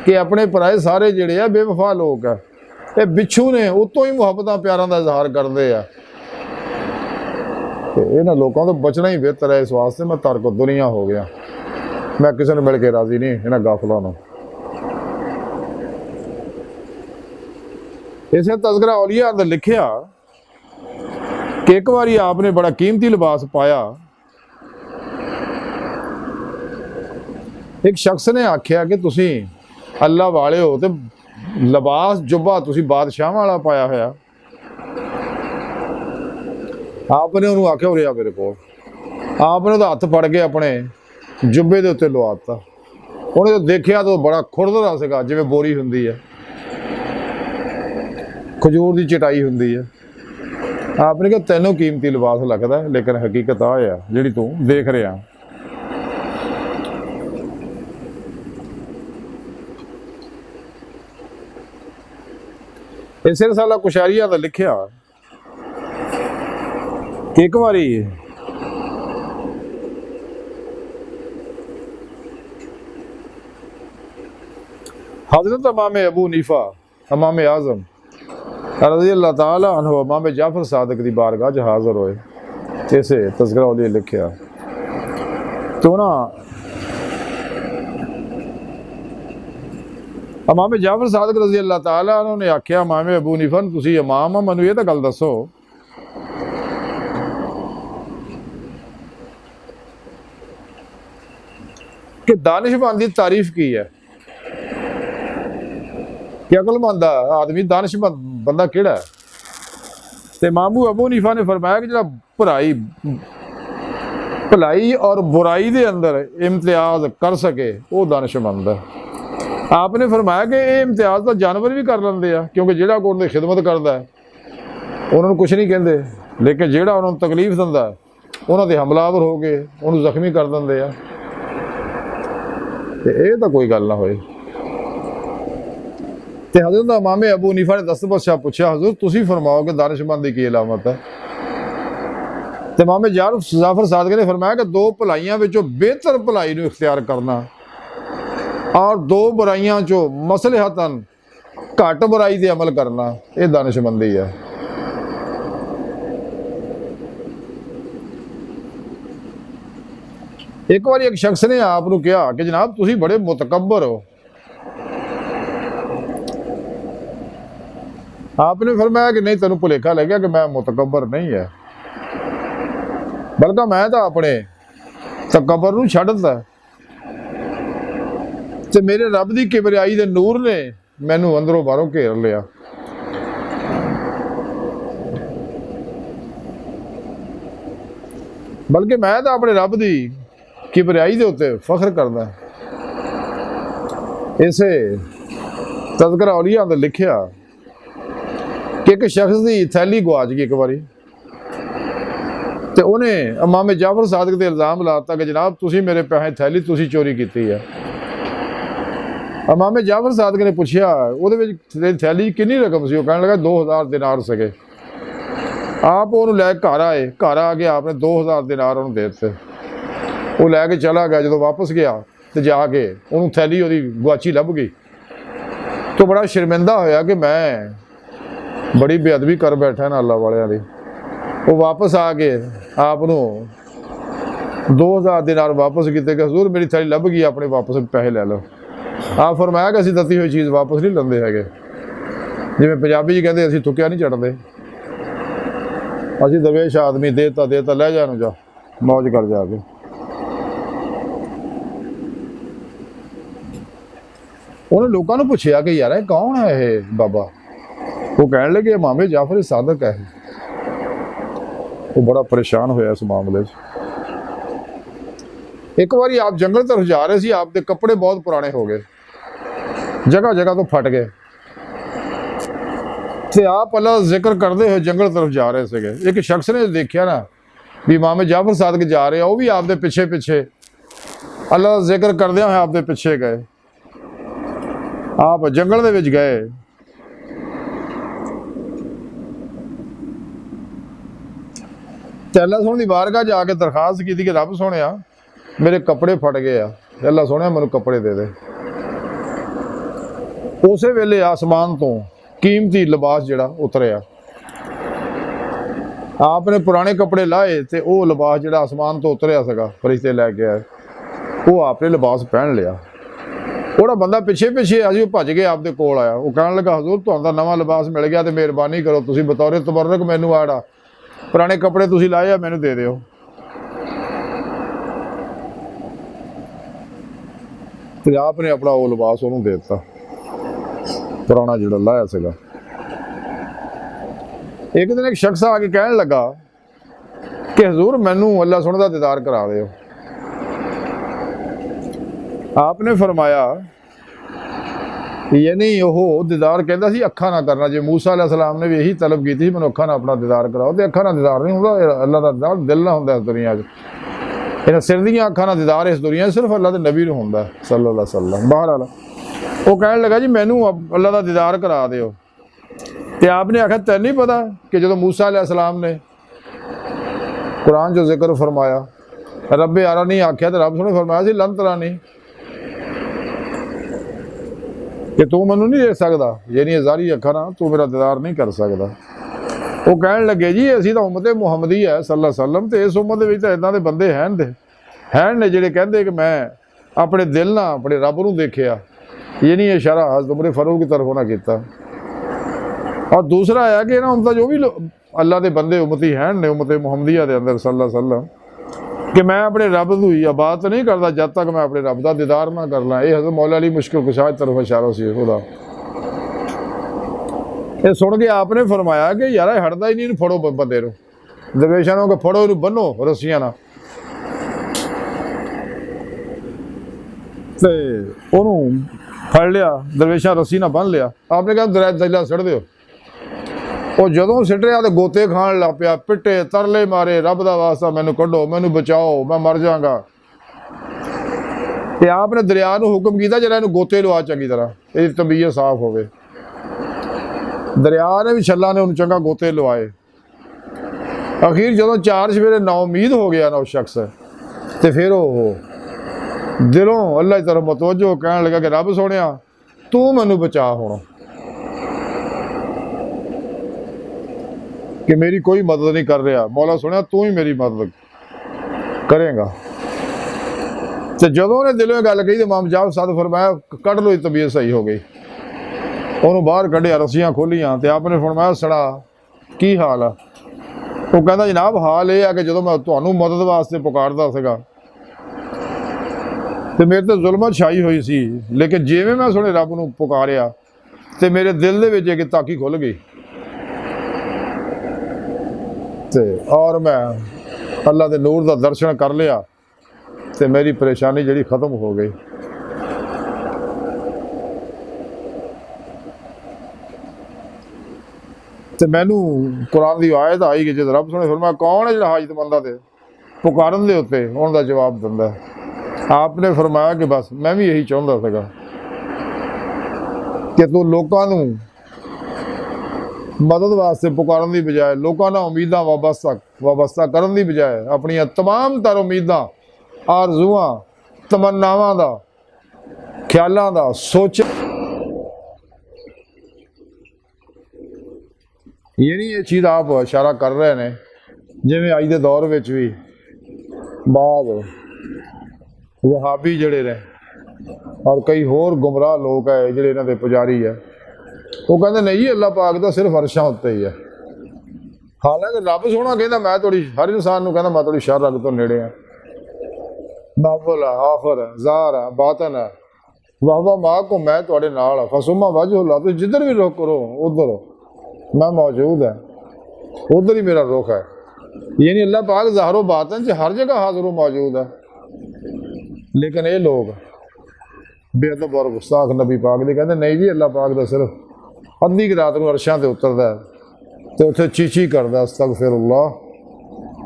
Speaker 1: कि अपने पराए सारे जिहड़े आ बेवफा लोग है, ये बिच्छू ने, उतों ही मुहब्बतां प्यारां दा इजहार करदे आ, ते इन्हां लोगों तो बचना ही बेहतर है। इस वास्ते मैं तारको दुनिया हो गया, मैं किसी ने मिल के राजी नहीं इन्हां गाफलों नूं। इसे तज़किरा औलिया अंदर लिखिया कि एक बारी आपने बड़ा कीमती लिबास पाया, एक शख्स ने आख्या कि तुसी अल्लाह वाले हो तो लिबास जुब्बा तुसी बादशाह वाला पाया होया। आपने उन्होंने आख्या उरे आ मेरे को, आपने तो हथ फड़ के अपने जुब्बे के उत्ते लवाता, उन्हें तो देखा तो बड़ा खुरदरा सीगा जिवें बोरी हुंदी है, खजूर की चटाई हुंदी है। आपने कहा तैनूं कीमती लिबास लगता है, लेकिन हकीकत आ है जिहड़ी तू देख रहा। इस रसाला कुशारिया का लिखिया कि एक बारी हजरत इमाम अबू हनीफा इमाम आज़म रज़ी अल्लाह ताला अन्हु इमाम जाफर सादिक की बारगाह च हाज़र होए। इसे तज़किरा औलिया लिखिया तो ना इमाम जाफर सादिक रज़ी अल्लाह ताला अन्हु ने आख्या इमाम अबू हनीफा तुसीं इमाम आ, मैनूं ये तो गल दसो कि दानिशमंद की तारीफ की है कि अकलमंद आदमी दानिशमंद बंदा किहड़ा है। ते इमाम अबू हनीफा ने फरमाया कि जिहड़ा भलाई और बुराई दे अंदर इम्तियाज कर सके वो दानिशमंद है। आपने फरमाया कि ये इम्तियाज तो जानवर भी कर लेंदे आ, क्योंकि जिहड़ा कोई उन्हें खिदमत करता है उन्होंने कुछ नहीं कहते, लेकिन जिहड़ा उन्होंने तकलीफ दिंदा उन्होंने ते हमलावर हो गए उन्होंने जख्मी कर देंदे आ। ते ये तो कोई गल ना होए। ते हज़रत इमाम अबू हनीफा ने दस्तबदशाह पूछा हजूर तुसीं फरमाओ कि दानिशमंद की अलामत है। तो इमाम जाफर सादिक ने फरमाया कि 2 भलाइयां विचों बेहतर भलाई नूं इख्तियार करना और 2 बुराइयां चो मसलहतन घट बुराई ते अमल करना, यह दानिशमंदी है। एक बार एक शख्स ने आपनूं कहा कि जनाब तुसीं बड़े मुतकब्बर हो। आपने फरमाया कि नहीं तेनों भुलेखा लग गया कि मैं मुतकब्बर नहीं है, बल्कि मैं तो अपने तकब्बर नूं छड्ड दित्ता ते मेरे रब की किबरियाई दे नूर ने मैनू अंदरों बाहरों घेर लिया। ਬਲਕਿ ਮੈਂ ਤਾਂ ਆਪਣੇ ਰੱਬ ਦੀ ਕਿਬਰਿਆਈ ਦੇ ਉੱਤੇ ਫਖਰ ਕਰਦਾ। ਇਸੇ ਤਜ਼ਕਰਾ ਔਲੀਆ ਦਾ ਲਿਖਿਆ ਕਿ ਇੱਕ ਸ਼ਖਸ ਦੀ ਥੈਲੀ ਗਵਾਚ ਗਈ ਇੱਕ ਵਾਰੀ, ਤੇ ਉਹਨੇ ਇਮਾਮ ਜਾਫਰ ਸਾਦਕ ਤੇ ਇਲਜ਼ਾਮ ਲਾਤਾ ਕਿ ਜਨਾਬ ਤੁਸੀਂ ਮੇਰੇ ਪੈਸੇ ਥੈਲੀ ਤੁਸੀਂ ਚੋਰੀ ਕੀਤੀ ਹੈ। ਇਮਾਮ ਜਾਫਰ ਸਾਦਕ ਨੇ ਪੁੱਛਿਆ ਉਹਦੇ ਵਿੱਚ ਤੇਰੀ ਥੈਲੀ ਕਿੰਨੀ ਰਕਮ ਸੀ? ਉਹ ਕਹਿਣ ਲੱਗਾ 2000 ਦਿਨਾਰ ਸੀਗੇ। ਆਪ ਉਹਨੂੰ ਲੈ ਕੇ ਘਰ ਆਏ, ਘਰ ਆ ਕੇ ਆਪਨੇ 2000 ਦਿਨਾਰ ਉਹਨੂੰ ਦੇ ਦਿੱਤੇ। ਉਹ ਲੈ ਕੇ ਚਲਾ ਗਿਆ। ਜਦੋਂ ਵਾਪਸ ਗਿਆ ਤੇ ਜਾ ਕੇ ਉਹਨੂੰ ਥੈਲੀ ਉਹਦੀ ਗੁਆਚੀ ਲੱਭ ਗਈ। ਤੋ ਬੜਾ ਸ਼ਰਮਿੰਦਾ ਹੋਇਆ ਕਿ ਮੈਂ ਬੜੀ ਬੇਅਦਬੀ ਕਰ ਬੈਠਾ ਨਾ ਅੱਲਾ ਵਾਲਿਆਂ ਦੀ। ਉਹ ਵਾਪਸ ਆ ਕੇ ਆਪ ਨੂੰ 2000 ਦਿਨਾਰ ਵਾਪਸ ਕੀਤੇ ਕਿ ਹਜ਼ੂਰ ਮੇਰੀ ਥੈਲੀ ਲੱਭ ਗਈ, ਆਪਣੇ ਵਾਪਸ ਪੈਸੇ ਲੈ ਲਓ। ਆਪ ਫਰਮਾਇਆ ਕਿ ਅਸੀਂ ਦਿੱਤੀ ਹੋਈ ਚੀਜ਼ ਵਾਪਸ ਨਹੀਂ ਲੈਂਦੇ ਹੈਗੇ। ਜਿਵੇਂ ਪੰਜਾਬੀ 'ਚ ਕਹਿੰਦੇ ਅਸੀਂ ਥੁੱਕਿਆ ਨਹੀਂ ਚੜ੍ਹਦੇ। ਅਸੀਂ ਦਰਵੇਸ਼ ਆਦਮੀ ਦੇਤਾ ਲੈ ਜਾ ਨੂੰ, ਜਾ ਮੌਜ ਕਰ ਜਾ ਕੇ। ਉਹਨੇ ਲੋਕਾਂ ਨੂੰ ਪੁੱਛਿਆ ਕਿ ਯਾਰ ਇਹ ਕੌਣ ਹੈ ਇਹ ਬਾਬਾ? ਉਹ ਕਹਿਣ ਲੱਗੇ ਇਮਾਮ ਜਾਫਰ ਸਾਦਕ ਹੈ। ਉਹ ਬੜਾ ਪਰੇਸ਼ਾਨ ਹੋਇਆ ਇਸ ਮਾਮਲੇ 'ਚ। ਇੱਕ ਵਾਰੀ ਆਪ ਜੰਗਲ ਤਰਫ ਜਾ ਰਹੇ ਸੀ, ਆਪ ਦੇ ਕੱਪੜੇ ਬਹੁਤ ਪੁਰਾਣੇ ਹੋ ਗਏ, ਜਗ੍ਹਾ ਜਗ੍ਹਾ ਤੋਂ ਫਟ ਗਏ, ਤੇ ਆਪ ਅੱਲਾ ਦਾ ਜ਼ਿਕਰ ਕਰਦੇ ਹੋਏ ਜੰਗਲ ਤਰਫ ਜਾ ਰਹੇ ਸੀਗੇ। ਇੱਕ ਸ਼ਖਸ ਨੇ ਦੇਖਿਆ ਨਾ ਵੀ ਇਮਾਮ ਜਾਫਰ ਸਾਦਕ ਜਾ ਰਹੇ ਆ, ਉਹ ਵੀ ਆਪ ਦੇ ਪਿੱਛੇ ਪਿੱਛੇ ਅੱਲਾ ਦਾ ਜ਼ਿਕਰ ਕਰਦਿਆਂ ਹੋਏ ਆਪ ਦੇ ਪਿੱਛੇ ਗਏ। ਆਪ ਜੰਗਲ ਦੇ ਵਿੱਚ ਗਏ ਤੇ ਅੱਲਾ ਸੋਹਣੇ ਦੀ ਬਾਰਗਾਹ ਜਾ ਕੇ ਦਰਖਾਸਤ ਕੀਤੀ ਕਿ ਰੱਬ ਸੋਹਣਿਆ ਮੇਰੇ ਕੱਪੜੇ ਫਟ ਗਏ ਆ, ਅੱਲਾ ਸੋਹਣਿਆ ਮੈਨੂੰ ਕੱਪੜੇ ਦੇ ਦੇ। ਉਸੇ ਵੇਲੇ ਆਸਮਾਨ ਤੋਂ ਕੀਮਤੀ ਲਿਬਾਸ ਜਿਹੜਾ ਉਤਰਿਆ। ਆਪ ਨੇ ਪੁਰਾਣੇ ਕੱਪੜੇ ਲਾਏ ਤੇ ਉਹ ਲਿਬਾਸ ਜਿਹੜਾ ਆਸਮਾਨ ਤੋਂ ਉਤਰਿਆ ਸੀਗਾ, ਫਰਿਸ਼ਤੇ ਲੈ ਕੇ ਆਏ, ਉਹ ਆਪ ਨੇ ਲਿਬਾਸ ਪਹਿਨ ਲਿਆ। ਉਹਦਾ ਬੰਦਾ ਪਿੱਛੇ ਪਿੱਛੇ ਆ ਜੀ, ਉਹ ਭੱਜ ਕੇ ਆਪਦੇ ਕੋਲ ਆਇਆ। ਉਹ ਕਹਿਣ ਲੱਗਾ ਹਜ਼ੂਰ ਤੁਹਾਨੂੰ ਤਾਂ ਨਵਾਂ ਲਿਬਾਸ ਮਿਲ ਗਿਆ ਤੇ ਮਿਹਰਬਾਨੀ ਕਰੋ, ਤੁਸੀਂ ਬਤੌਰੇ ਤਬਰਕ ਮੈਨੂੰ ਆੜਾ ਪੁਰਾਣੇ ਕੱਪੜੇ ਤੁਸੀਂ ਲਾਏ ਆ ਮੈਨੂੰ ਦੇ ਦਿਓ। ਤੇ ਆਪ ਨੇ ਆਪਣਾ ਉਹ ਲਿਬਾਸ ਉਹਨੂੰ ਦੇ ਦਿੱਤਾ, ਪੁਰਾਣਾ ਜਿਹੜਾ ਲਾਇਆ ਸੀਗਾ। ਇੱਕ ਦਿਨ ਇੱਕ ਸ਼ਖਸ ਆ ਕੇ ਕਹਿਣ ਲੱਗਾ ਕਿ ਹਜ਼ੂਰ ਮੈਨੂੰ ਅੱਲਾ ਸੋਹਣੇ ਦਾ ਦੀਦਾਰ ਕਰਾ ਦਿਓ। आपने फरमाया यानी वो दीदार कहता सी अखा ना करना। जो मूसा अलैहिस्सलाम ने भी यही तलब की थी मैं अखा ना अपना दीदार कराओ, तो अखा ना दीदार नहीं होंगे, अल्लाह का दीदार दिल ना होंगे इस दुनिया इन्हें सिर दियाँ अखा ना दीदार इस दुनिया सिर्फ अल्लाह के नबी होंगे सल्लल्लाहु अलैहि वसल्लम। बाहर वाला वो कह लगा जी मैनू अल्लाह का दीदार करा दिओ। तो आपने आखिया तैन नहीं पता कि जो मूसा अलैहिस्सलाम ने कुरान जो जिक्र फरमाया रब्बे आरा नहीं आख्या तो रब सोने फरमाया सी लन तरा नहीं कि तू मैनू नहीं दे सकता, यानी हज़ारी अखा ना तू मेरा दीदार नहीं कर सकता। वो कह लगे जी असी तो उम्मत मुहम्मदी है सल्लल्लाहु अलैहि वसल्लम, तो इस उम्मत में तो इदां दे बंदे हैं ने जिहड़े कहंदे कि मैं अपने दिल ना अपने रब नूं देखिया, यानी इशारा हज़रत उमर फारूक की तरफ होना किया। और दूसरा है कि इन्हां उम्मतां जो भी अल्लाह के बंदे उम्मती हैं ने उम्मत मुहम्मदिया के अंदर सल्लल्लाहु अलैहि वसल्लम कि मैं अपने रब की इबादत नहीं करता जब तक मैं अपने रब का दीदार ना कर ला। यह हज़रत मौला अली मुश्किल कुशा की तरफ इशारा सी खुदा। ये सुन के आपने फरमाया कि यार हटता ही नहीं, फड़ो बंदे नूं, दरवेशां नूं फड़ो इहनूं बन्नो रस्सियां नाल ते ओनूं फड़ लिया, दरवेशां रस्सी नाल बन लिया। आपने कहा दरिया सड़ दिओ। ਉਹ ਜਦੋਂ ਸਿੱਟ ਰਿਹਾ ਤੇ ਗੋਤੇ ਖਾਣ ਲੱਗ ਪਿਆ, ਪਿੱਟੇ ਤਰਲੇ ਮਾਰੇ ਰੱਬ ਦਾ ਵਾਸਤਾ ਮੈਨੂੰ ਕੱਢੋ, ਮੈਨੂੰ ਬਚਾਓ, ਮੈਂ ਮਰ ਜਾਵਾਂਗਾ। ਤੇ ਆਪ ਨੇ ਦਰਿਆ ਨੂੰ ਹੁਕਮ ਕੀਤਾ ਜਿਹੜਾ ਇਹਨੂੰ ਗੋਤੇ ਲਵਾ ਚੰਗੀ ਤਰ੍ਹਾਂ, ਇਹਦੀ ਤਬੀਅਤ ਸਾਫ਼ ਹੋਵੇ। ਦਰਿਆ ਨੇ ਵੀ ਛੱਲਾਂ ਨੇ ਉਹਨੂੰ ਚੰਗਾ ਗੋਤੇ ਲਵਾਏ। ਅਖੀਰ ਜਦੋਂ ਚਾਰ ਸਵੇਰੇ ਨਾ ਉਮੀਦ ਹੋ ਗਿਆ ਨਾ ਉਹ ਸ਼ਖਸ, ਤੇ ਫਿਰ ਉਹ ਦਿਲੋਂ ਅੱਲਾ ਦੀ ਤਰਫ ਮਤਵੱਜੋ ਕਹਿਣ ਲੱਗਾ ਕਿ ਰੱਬ ਸੋਹਣਿਆ ਤੂੰ ਮੈਨੂੰ ਬਚਾ ਹੁਣ, कि मेरी कोई मदद नहीं कर रहा, मौला सुनिया तू ही मेरी मदद करेगा। तो जदों ने दिलों गल कही तो इमाम जाफर सादक फरमाया कढ़ लो, तबीयत सही हो गई। उन्होंने बाहर कढ़िया, रस्सियां खोलियां, तो आपने फरमाया सड़ा की हाल है? वो कहता जनाब हाल यह है कि जो मैं तुहानू मदद वास्ते पुकारदा सीगा तो मेरे ते जुल्मत छाई हुई सी, लेकिन जिवें मैं सुने रब नूं पुकारिया तो मेरे दिल दे विच एक ताकी खुल गई और मैं अल्लाह के नूर का दर्शन कर लिया तो मेरी परेशानी जी खत्म हो गई। तो मैनू कुरान की आयत आई कि जो रब सुने फिर मैं कौन है जो हाजतमंदा दे पुकारन के उत्ते उनका जवाब दिंदा। आपने फरमाया कि बस मैं भी यही चाहता था कि तू लोगों को मदद वास्ते पुकारन की बजाय लोगों ना उम्मीदा वाबस्ता करन की बजाय अपन तमाम तर उम्मीदा आरजुआ तमन्नावां दा ख्यालों का सोच ये नहीं, ये चीज़ आप इशारा कर रहे हैं जिमें अज के दौर में भी बाद वहाबी जड़े ने और कई होर गुमराह लोग है जोड़े इन्हों के पुजारी है वो कहते नहीं जी अल्लाह पाक तो सिर्फ अरशां उत्ते ही है। हालांकि रब सोहना कहता मैं थोड़ी हर इंसान को कहता मैं थोड़ी शर रग तो नेड़े हाँ। नाफल है आखिर है ज़ार है बातन है वाहवा माँ को मैं थोड़े नाल है फसुमा वजह ला तो जिधर भी रुख करो उधर मैं मौजूद है उधर ही मेरा रुख है। यानी अल्लाह पाक ज़ाहरो बातन च हर जगह हाजिर मौजूद है। लेकिन ये लोग बेअदब और गुस्ताख नबी पाक दे कहते नहीं जी अल्लाह पाक तो सिर्फ अद्धी की रात को अरशां ते उतरदा है तो उत्थे चीची करदा अस्तगफिरुल्लाह।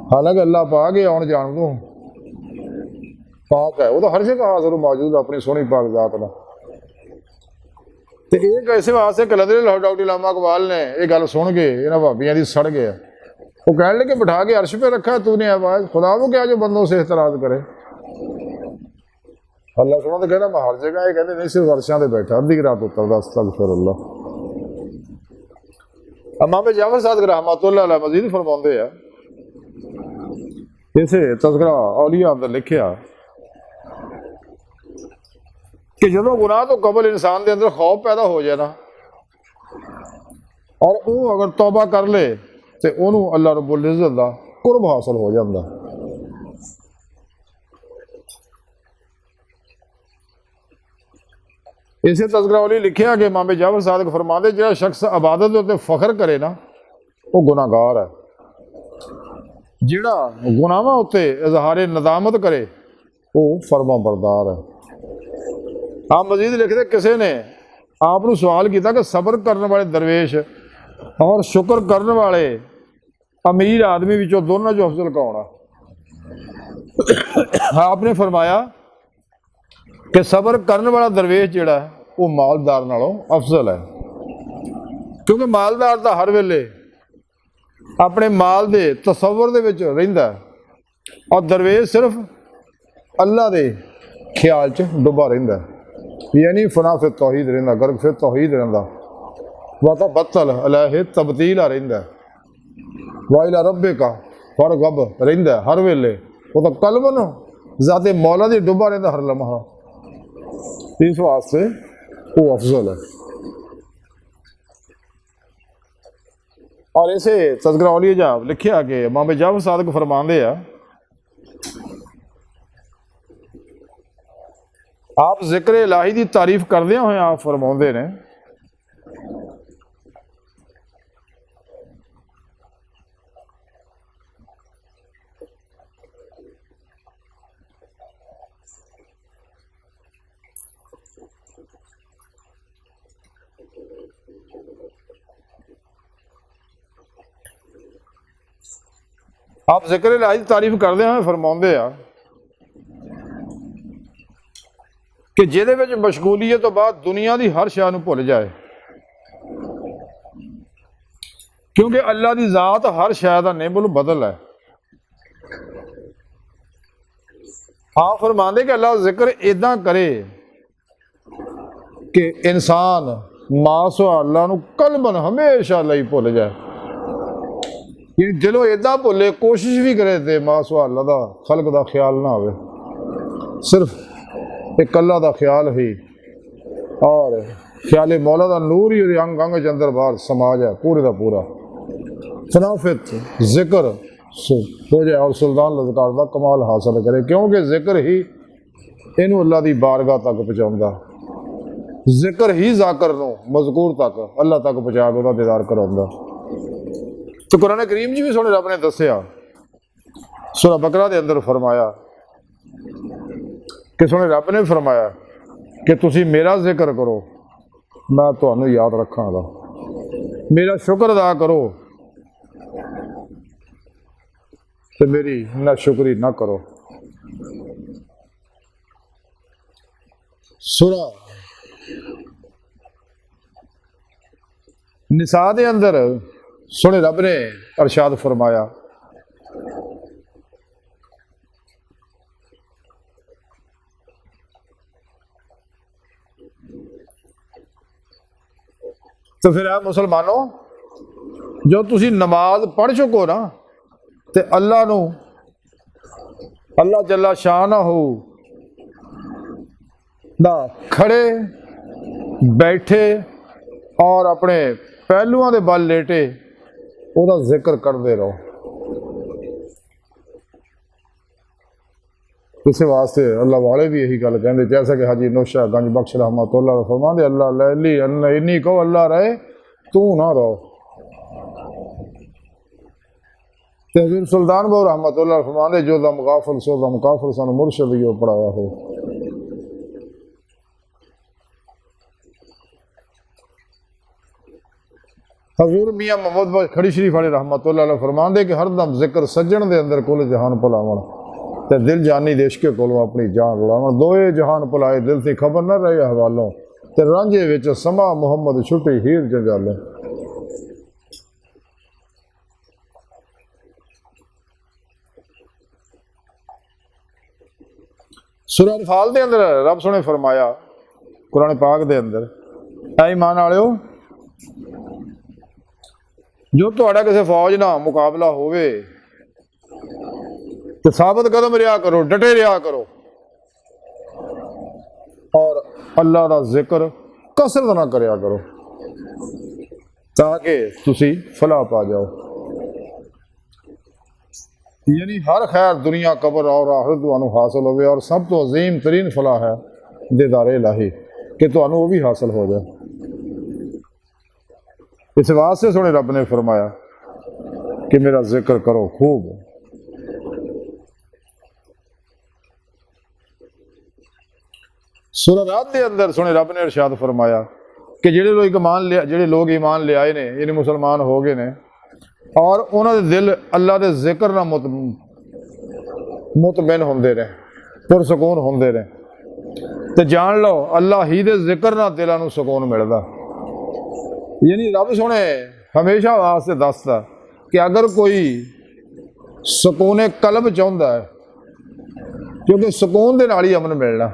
Speaker 1: हालांकि अल्लाह पाक ये आउण जाण तो पाक है वो तो हर जगह हाजिर मौजूद है अपनी सोहनी पाक जात नाल। तो एक ऐसे वास्ते कलंदर डॉक्टर इलामा इकबाल ने यह गल सुन के इन्होंने भाबियां की सड़ गया। वो कह लगे बिठा के अर्श पे रखा तूने आवाज खुदा वो क्या जो बंदों से एतराज करे। अल्लाह सुना तो कहना मैं हर जगह ये कहते नहीं सिर्फ अर्शां ते बैठा अद्धी रात उतरदा अस्तगफिरुल्लाह। इमाम जाफर सादिक रहमतुल्लाह अलैह मजीद फरमाते हैं इसे तज़किरा औलिया अंदर लिखिया कि जो गुनाह तो कबल इंसान के अंदर खौफ पैदा हो जाए ना और वो अगर तौबा कर ले तो उन्होंने अल्लाह रब्बुल इज़्ज़त दा कुर्ब हासिल हो जाता। इसे तज़किरा वाली लिखिया कि इमाम जाफर सादिक फरमाते जो शख्स इबादत के उत्ते फख्र करे ना वो गुनाहगार है। जिहड़ा गुनाहां उत्ते इज़हार नदामत करे वो फरमा बरदार है। आप मजीद लिखते किसी ने आपको सवाल किया कि सब्र करने वाले दरवेश और शुक्र करने वाले अमीर आदमी विचों दोनों जो अफजल कौन है। आपने फरमाया कि सब्र करने वाला दरवेश जिहड़ा है वो मालदार नालों अफजल है क्योंकि मालदार तो हर वेले अपने माल के तसव्वुर दे विच रहिंदा और दरवेश सिर्फ अल्लाह के ख्याल च डुबा रहिंदा यानी फना फिर तौहीद रहिंदा गर्क फिर तौहीद रहिंदा वाता बत्तल अलैहि तब्दीला रहिंदा वाइला रब्बे का फरगब रहिंदा हर वेले वो तो कलबन ज़ाते मौला दी डुबा रहिंदा हर लम्हा। इस वास्ते वो अफजल है। और इसे तज़किरा औलिया जाब लिखिया कि इमाम जाफर सादिक फरमांदे आ आप जिक्र इलाही की तारीफ करदे हुए आप फरमाते ने आप जिक्र इलाही की तारीफ करदे हुए फरमाते आ कि जिहदे विच मशगूलीयत तो बाद दुनिया की हर शय नूं भुल जाए क्योंकि अल्लाह की जात हर शय का नेबल बदल है। आप फरमाते कि अल्लाह जिक्र इदा करे कि इंसान मासो अल्लाह नूं कलबन हमेशा लई भुल जाए यानी दिलों इदा भुले कोशिश भी करे तो मासो अल्लाह का खलक का ख्याल ना आवे सिर्फ एक अल्लाह का ख्याल ही और ख्याल मौला का नूर ही अंग अंग के अंदर बाहर समाज है पूरे का पूरा फनाफित जिक्र हो जाए और सुल्तान लज़कार का कमाल हासिल करे क्योंकि जिक्र ही इनू अल्लाह की बारगाह तक पहुँचाता जिक्र ही जाकर नूं मज़कूर तक अल्लाह तक पहुँचा के दीदार कराउंदा। तो कुरान करीम जी भी सोने रब ने दसिया सूरह बकरा दे अंदर फरमाया कि सोने रब ने फरमाया कि तुसी मेरा जिक्र करो, मैं तुहानू याद रखांगा, मेरा शुक्र अदा करो तो मेरी ना शुक्री ना करो। सूरह निसा दे अंदर सोने रब ने अरशाद फरमाया तो फिर है मुसलमानों, जो तुसी नमाज पढ़ चुको ना ते अल्लाह नू, अल्लाह जल्ला शान हो ना खड़े बैठे और अपने पहलुआं दे बल लेटे ओदा जिक्र करते रहो। इस वास्ते अल्लाह वाले भी यही गल कहते, जैसा कि हाजी नौशा गंज बख्श रहमतुल्लाह फरमाते, अल्लाह लैली इन्नी कहो अल्लाह रहे तू ना रहो। फिर सुल्तान बहु रहमतुल्लाह फरमाते, जो दम गाफिल सो दम काफिल, सानू मुर्शिद ही पढ़ाया हो। हजूर मियाँ मोहम्मद बख्श खड़ी शरीफ वाले रहमतुल्लाह फरमाते कि हर दम जिक्र सज्जन दे अंदर कुल जहान भुलावन ते दिल जानी देशके कोलों अपनी जान उड़ावन। दोए जहान भुलाए दिल से खबर न रहे हवालों, ते रांझे विच समा मुहम्मद छुट्टी हीर जंजालों। सूरह अनफाल दे अंदर रब सोने फरमाया कुरान पाक दे अंदर, ऐ ईमान वालिओ, जो तुहाडा किसी फौज ना मुकाबला होवे तो साबित कदम रहा करो, डटे रहा करो और अल्लाह का जिक्र कसरत ना करया करो ताकि तुसी फलाह पा जाओ। यानी हर खैर दुनिया कबर और आखिरत तुहानू हासिल होवे, और सब तो अजीम तरीन फलाह है दीदार इलाही कि तुहानू वो भी हासिल हो जाए। इस वास्ते सोने रब ने फरमाया कि मेरा जिक्र करो खूब। सूरह रात के अंदर सोने रब ने इरशाद फरमाया कि ਜਿਹੜੇ लोग ईमान ले आए ने, यानी मुसलमान हो गए ने, और उन्होंने दिल अल्लाह के जिक्र ना मुतमैन होंदे ने, पुरसकून होंदे ने, ते जान लो अल्लाह ही दे जिक्र ना दिलों नूं सुकून मिलदा। यानी रब सोने हमेशा वास्ते दसदा कि अगर कोई सुकून कल्ब चाहुंदा है, क्योंकि सुकून दे नाल ही अमन मिलना,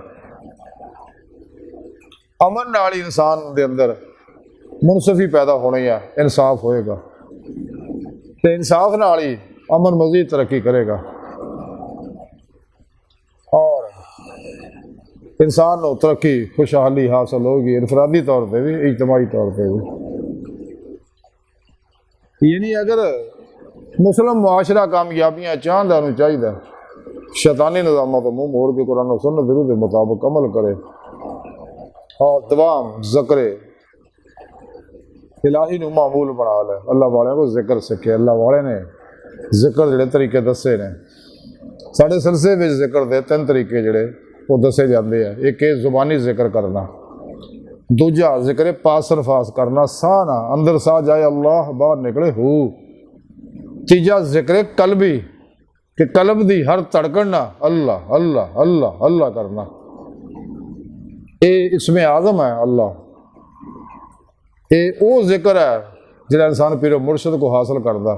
Speaker 1: अमन नाल इंसान दे अंदर मुनसफी पैदा होनी है, इंसाफ होएगा, तो इंसाफ नाल ही अमन मजीद तरक्की करेगा और इंसान को तरक्की खुशहाली हासिल होगी, इनफरादी तौर पर भी इज्तमाही तौर पर भी। यानी अगर मुस्लिम मुआशरा कामयाबियाँ चाहता उन्हें चाहिए शैतानी निज़ामों तो मुँह मोड़ के कुरान और सुन्नत के मुताबिक अमल करे और दवाम ज़िक्र इलाही नूं मामूल बना ले। अल्लाह वाले को जिक्र सीखे, अल्लाह वाले ने जिक्र जिहड़े तरीके दसे ने, साढ़े सिलसिले में जिक्र दे 3 तरीके जिहड़े वो दसे जाते हैं। एक है जुबानी जिक्र करना, दूजा जिक्र पास अल्फाज करना, साह ना अंदर साह जाए अल्लाह बाहर निकले हू, तीजा जिक्र कल्बी कि कल्ब दी हर धड़कन ना अल्लाह अल्लाह अल्लाह अल्लाह करना, ये इसमें आज़म है अल्लाह। ये वो जिक्र है जिहड़ा इंसान पीरो मुर्शद को हासिल करता,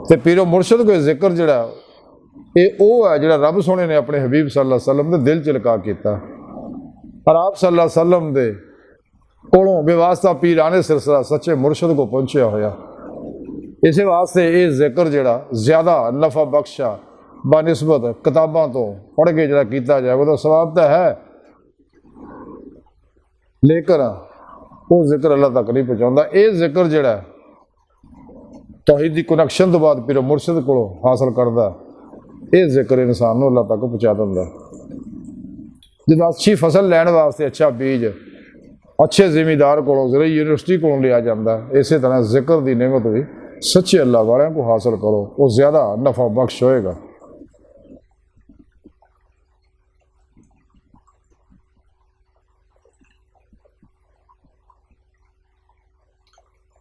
Speaker 1: तो पीरो मुर्शद को जिक्र जिहड़ा ये वो है जिहड़ा रब सोने ने अपने हबीब सल्लल्लाहु अलैहि वसल्लम दे दिल च लगा किया, और आप सल्लल्लाहु अलैहि वसल्लम दे कोलों बेवास्ता पीराने सिलसिला सच्चे मुर्शद को पहुँचा होया। इस वास्ते ये जिक्र जिहड़ा ज़्यादा नफा बख्शा बनिस्बत किताबां तो पढ़ के जिहड़ा कीता जाए वो सवाब तो है, लेकिन वो जिक्र अल्लाह तक नहीं पहुँचाता। ये जिक्र जिहड़ा तौहीद दी कनैक्शन तो बाद पीरो मुर्शद को हासिल करता, ये जिक्र इंसान अल्लाह तक पहुँचा दिंदा। जब अच्छी फसल लैण वास्ते अच्छा बीज अच्छे जिमीदार को यूनिवर्सिटी को लिया जाता, इस तरह जिक्र की नेमत भी सच्चे अल्लाह वाले को हासिल करो, वो ज़्यादा नफा बख्श होएगा।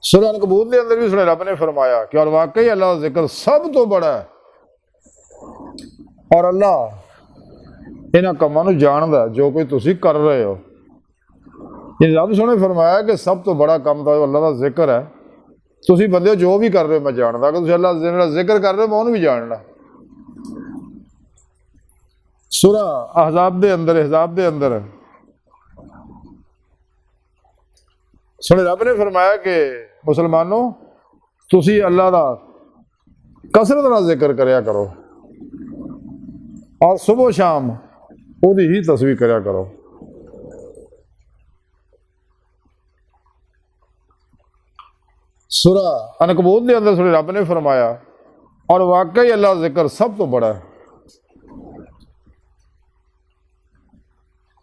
Speaker 1: सूरह अनकबूत के अंदर भी सुने रब ने फरमाया कि और वाकई अल्लाह का जिक्र सब तो बड़ा है और अल्लाह इन्हां कामां नूं जानदा जो कोई तुसीं कर रहे हो। ये रब सोने फरमाया कि सब तो बड़ा काम तो अल्लाह का जिक्र है। तुसीं बंदे जो भी कर रहे हो मैं जानदा, कि तुसीं अल्लाह का जिक्र कर रहे हो मैं उन्होंने भी जानना। सूरह अहज़ाब दे अंदर सुने रब ने फरमाया कि मुसलमानों तुसीं अल्लाह का कसरत नाल जिक्र करया करो और सुबह शाम ओदी ही तस्वीर करया करो। सूरह अनकबूत के अंदर सुने रब ने फरमाया और वाकई अल्लाह का जिक्र सब तो बड़ा है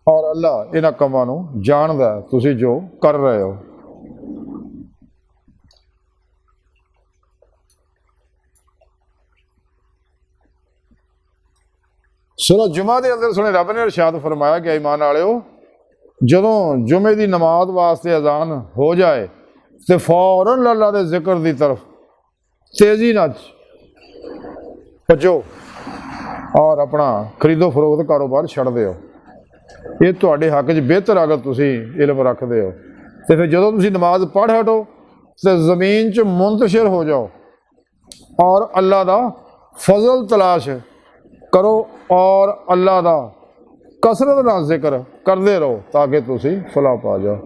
Speaker 1: और अल्लाह इन्हां कामां नूं जानदा है तुसीं जो कर रहे हो। सूरह जुमा के अंदर सुने रब ने इरशाद फरमाया कि ईमान वालिओ जदों जुमे की नमाज वास्ते अजान हो जाए तो फौरन अल्लाह के जिक्र की तरफ तेजी नाल भजो और अपना खरीदो फरोख्त कारोबार छड़ दिओ। ये तुहाडे हक च बेहतर अगर तुसीं इल्म रखते हो तो फिर जदों तुसीं नमाज पढ़ हटो तो जमीन च मुंतशिर हो जाओ और अल्लाह का फजल तलाश करो और अल्लाह का कसरत नाल जिक्र करते रहो ताकि तुसीं फलाह पा जाओ।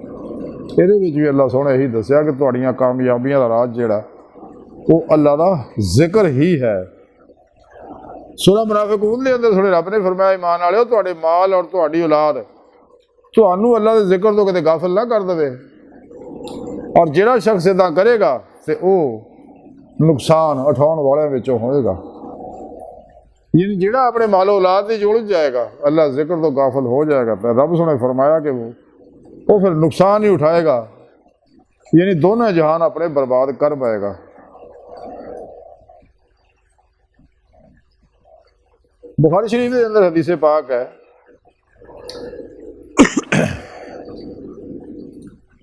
Speaker 1: ये भी अल्लाह सोने यही दसिया कि तुहाड़ियां कामयाबियां का राज जिहड़ा वो अल्लाह का जिक्र ही है। सूरह मुनाफिकून के अंदर थोड़े रब ने फरमाया ईमान वालिओ तुहाडे माल और तुहाडी औलाद तुहानू अल्लाह के जिक्र तो किते गाफिल ना कर देवे और जिहड़ा शख्स इदां करेगा तो वह नुकसान उठाउण वालियां विचों होएगा। यानी जिहड़ा अपने मालो औलाद की जुड़ जाएगा अल्लाह जिक्र तो गाफिल हो जाएगा तो रब ने फरमाया कि वो फिर नुकसान ही उठाएगा, यानी दोनों जहान अपने बर्बाद कर पाएगा। बुखारी शरीफ के अंदर हदीस पाक है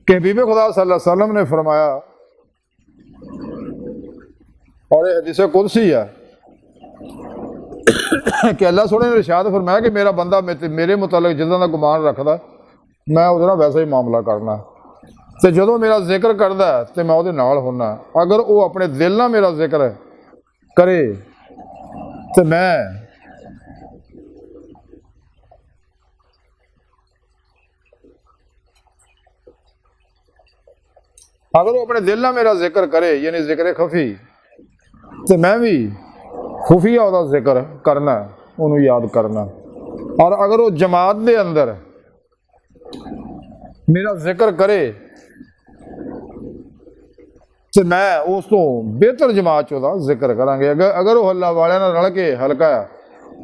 Speaker 1: कि हबीब खुदा सल्लल्लाहु अलैहि वसल्लम ने फरमाया और ये हदीस कुदसी है कि अल्लाह सोने ने इरशाद फरमाया कि मेरा बंदा मेरे मुतालिक जिदा का गुमान रखता मैं उहदे नाल वैसा ही मामला करना तो जदों मेरा जिक्र करता है तो मैं उहदे नाल होना। अगर वो अपने दिल नाल मेरा जिक्र करे तो मैं अगर वो अपने दिल नाल मेरा जिक्र करे यानी जिक्र खफी तो मैं भी खुफिया उसका जिक्र करना उन्होंने याद करना। और अगर वो जमात के अंदर मेरा जिक्र करे तो मैं उस तो बेहतर जमात चो जिक्र करांगे। अगर वो हल्ला वाले रल के हल्का